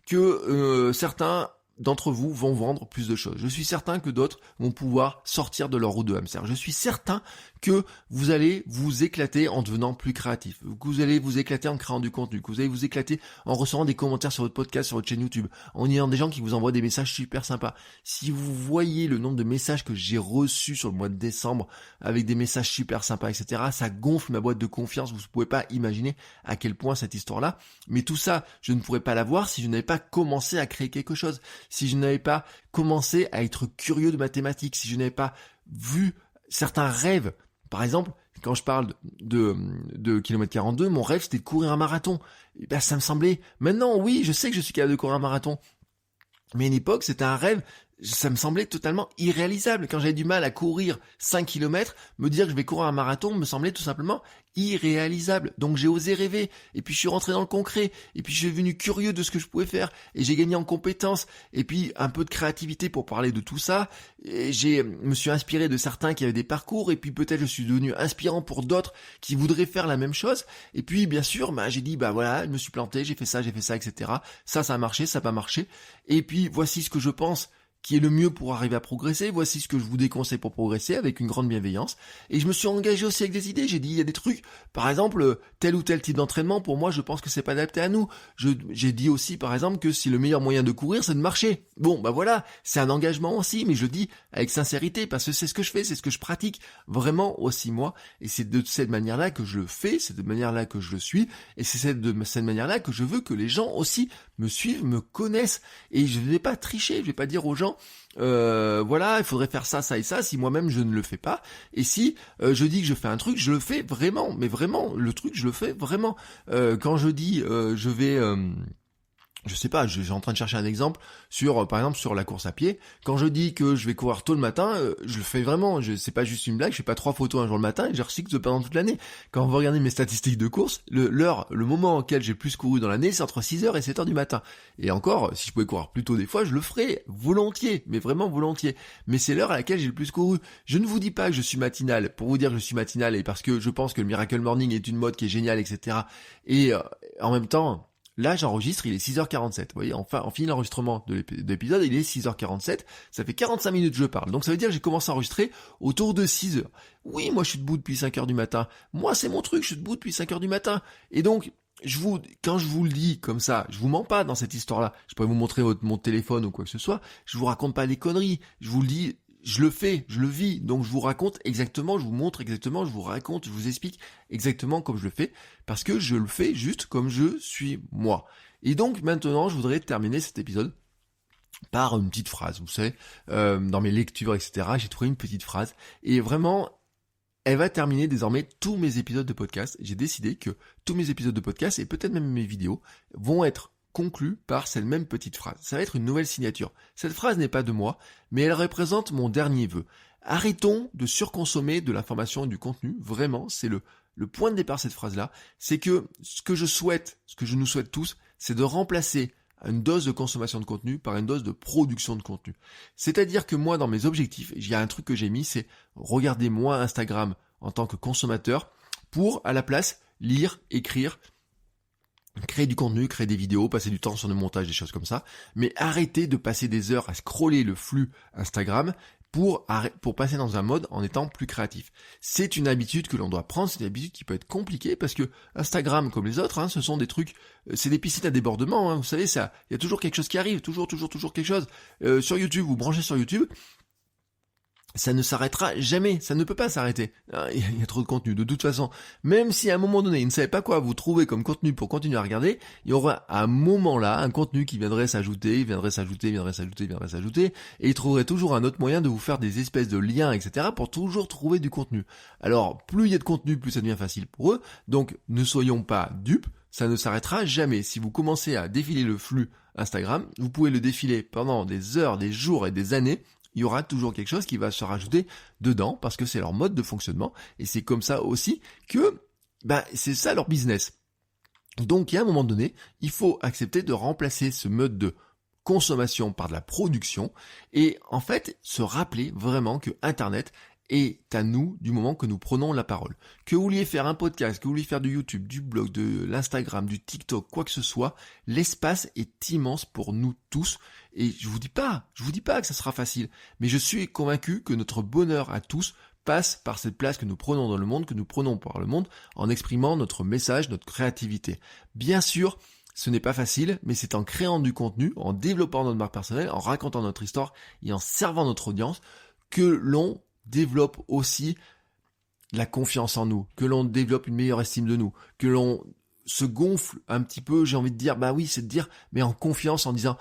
que certains d'entre vous vont vendre plus de choses. Je suis certain que d'autres vont pouvoir sortir de leur roue de hamster. Je suis certain que vous allez vous éclater en devenant plus créatif, que vous allez vous éclater en créant du contenu, que vous allez vous éclater en recevant des commentaires sur votre podcast, sur votre chaîne YouTube, en ayant des gens qui vous envoient des messages super sympas. Si vous voyez le nombre de messages que j'ai reçus sur le mois de décembre, avec des messages super sympas, etc., ça gonfle ma boîte de confiance. Vous ne pouvez pas imaginer à quel point cette histoire-là. Mais tout ça, je ne pourrais pas l'avoir si je n'avais pas commencé à créer quelque chose, si je n'avais pas commencé à être curieux de mathématiques, si je n'avais pas vu certains rêves. Par exemple, quand je parle de kilomètre 42, mon rêve c'était de courir un marathon. Et ben, ça me semblait, maintenant oui, je sais que je suis capable de courir un marathon. Mais à une époque, c'était un rêve ça me semblait totalement irréalisable. Quand j'avais du mal à courir 5 km, me dire que je vais courir un marathon me semblait tout simplement irréalisable. Donc j'ai osé rêver, et puis je suis rentré dans le concret, et puis je suis devenu curieux de ce que je pouvais faire, et j'ai gagné en compétences, et puis un peu de créativité pour parler de tout ça, et me suis inspiré de certains qui avaient des parcours, et puis peut-être je suis devenu inspirant pour d'autres qui voudraient faire la même chose, et puis bien sûr, j'ai dit, voilà, je me suis planté, j'ai fait ça, etc. Ça a marché, ça n'a pas marché, et puis voici ce que je pense qui est le mieux pour arriver à progresser, voici ce que je vous déconseille pour progresser avec une grande bienveillance. Et je me suis engagé aussi avec des idées, j'ai dit il y a des trucs, par exemple, tel ou tel type d'entraînement, pour moi je pense que c'est pas adapté à nous. J'ai dit aussi par exemple que si le meilleur moyen de courir c'est de marcher. Bon voilà, c'est un engagement aussi, mais je le dis avec sincérité, parce que c'est ce que je fais, c'est ce que je pratique vraiment aussi moi, et c'est de cette manière-là que je le fais, c'est de cette manière-là que je le suis, et c'est de cette manière-là que je veux que les gens aussi me suivent, me connaissent, et je ne vais pas tricher, je vais pas dire aux gens voilà, il faudrait faire ça, ça et ça, si moi-même je ne le fais pas, et si je dis que je fais un truc, je le fais vraiment, mais vraiment, le truc je le fais vraiment. Quand je dis je vais... je sais pas, j'ai en train de chercher un exemple sur, par exemple, sur la course à pied. Quand je dis que je vais courir tôt le matin, je le fais vraiment. C'est pas juste une blague, je fais pas 3 photos un jour le matin et je recycle pendant toute l'année. Quand vous regardez mes statistiques de course, le moment auquel j'ai le plus couru dans l'année, c'est entre 6h et 7h du matin. Et encore, si je pouvais courir plus tôt des fois, je le ferais volontiers, mais vraiment volontiers. Mais c'est l'heure à laquelle j'ai le plus couru. Je ne vous dis pas que je suis matinal pour vous dire que je suis matinal et parce que je pense que le Miracle Morning est une mode qui est géniale, etc. Et en même temps... Là, j'enregistre, il est 6h47. Vous voyez, enfin, on finit l'enregistrement de l'épisode, il est 6h47. Ça fait 45 minutes que je parle. Donc ça veut dire que j'ai commencé à enregistrer autour de 6h. Oui, moi je suis debout depuis 5h du matin. Moi, c'est mon truc, je suis debout depuis 5h du matin. Et donc, quand je vous le dis comme ça, je vous mens pas dans cette histoire-là. Je pourrais vous montrer mon téléphone ou quoi que ce soit. Je vous raconte pas des conneries. Je vous le dis, je le fais, je le vis, donc je vous raconte exactement, je vous montre exactement, je vous raconte, je vous explique exactement comme je le fais, parce que je le fais juste comme je suis moi. Et donc maintenant, je voudrais terminer cet épisode par une petite phrase, vous savez, dans mes lectures, etc., j'ai trouvé une petite phrase, et vraiment, elle va terminer désormais tous mes épisodes de podcast. J'ai décidé que tous mes épisodes de podcast, et peut-être même mes vidéos, vont être conclu par cette même petite phrase. Ça va être une nouvelle signature. Cette phrase n'est pas de moi, mais elle représente mon dernier vœu. Arrêtons de surconsommer de l'information et du contenu. Vraiment, c'est le point de départ de cette phrase-là. C'est que ce que je souhaite, ce que je nous souhaite tous, c'est de remplacer une dose de consommation de contenu par une dose de production de contenu. C'est-à-dire que moi, dans mes objectifs, il y a un truc que j'ai mis, c'est regarder moi Instagram en tant que consommateur pour, à la place, lire, écrire, créer du contenu, créer des vidéos, passer du temps sur le montage, des choses comme ça, mais arrêter de passer des heures à scroller le flux Instagram pour passer dans un mode en étant plus créatif. C'est une habitude que l'on doit prendre, c'est une habitude qui peut être compliquée parce que Instagram, comme les autres, ce sont des trucs, c'est des piscines à débordement, vous savez, ça, il y a toujours quelque chose qui arrive, toujours quelque chose. Sur YouTube, vous branchez sur YouTube, ça ne s'arrêtera jamais, ça ne peut pas s'arrêter. Il y a trop de contenu, de toute façon. Même si à un moment donné, il ne savait pas quoi vous trouver comme contenu pour continuer à regarder, il y aura à un moment là, un contenu qui viendrait s'ajouter, et il trouverait toujours un autre moyen de vous faire des espèces de liens, etc. pour toujours trouver du contenu. Alors, plus il y a de contenu, plus ça devient facile pour eux, donc ne soyons pas dupes, ça ne s'arrêtera jamais. Si vous commencez à défiler le flux Instagram, vous pouvez le défiler pendant des heures, des jours et des années, il y aura toujours quelque chose qui va se rajouter dedans parce que c'est leur mode de fonctionnement et c'est comme ça aussi que c'est ça leur business. Donc, il y a un moment donné, il faut accepter de remplacer ce mode de consommation par de la production et en fait se rappeler vraiment que Internet est à nous du moment que nous prenons la parole. Que vous vouliez faire un podcast, que vous vouliez faire du YouTube, du blog, de l'Instagram, du TikTok, quoi que ce soit, l'espace est immense pour nous tous. Et je vous dis pas que ça sera facile, mais je suis convaincu que notre bonheur à tous passe par cette place que nous prenons dans le monde, que nous prenons par le monde, en exprimant notre message, notre créativité. Bien sûr, ce n'est pas facile, mais c'est en créant du contenu, en développant notre marque personnelle, en racontant notre histoire et en servant notre audience que l'on développe aussi la confiance en nous, que l'on développe une meilleure estime de nous, que l'on se gonfle un petit peu, j'ai envie de dire, c'est de dire, mais en confiance en disant,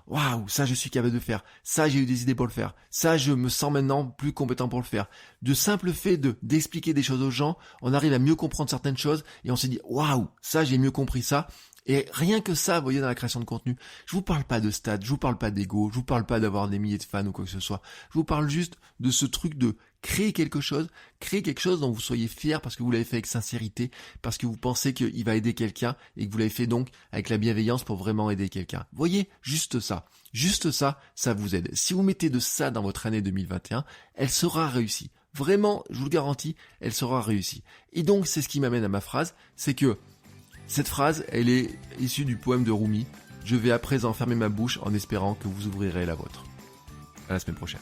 waouh, ça je suis capable de faire, ça j'ai eu des idées pour le faire, ça je me sens maintenant plus compétent pour le faire. De simple fait d'expliquer des choses aux gens, on arrive à mieux comprendre certaines choses et on se dit, waouh, ça j'ai mieux compris ça. Et rien que ça, vous voyez, dans la création de contenu, je vous parle pas de stats, je vous parle pas d'ego, je vous parle pas d'avoir des milliers de fans ou quoi que ce soit. Je vous parle juste de ce truc de créer quelque chose dont vous soyez fiers parce que vous l'avez fait avec sincérité, parce que vous pensez qu'il va aider quelqu'un et que vous l'avez fait donc avec la bienveillance pour vraiment aider quelqu'un. Vous voyez, juste ça, ça vous aide. Si vous mettez de ça dans votre année 2021, elle sera réussie. Vraiment, je vous le garantis, elle sera réussie. Et donc, c'est ce qui m'amène à ma phrase, c'est que cette phrase, elle est issue du poème de Rumi. Je vais à présent fermer ma bouche en espérant que vous ouvrirez la vôtre. À la semaine prochaine.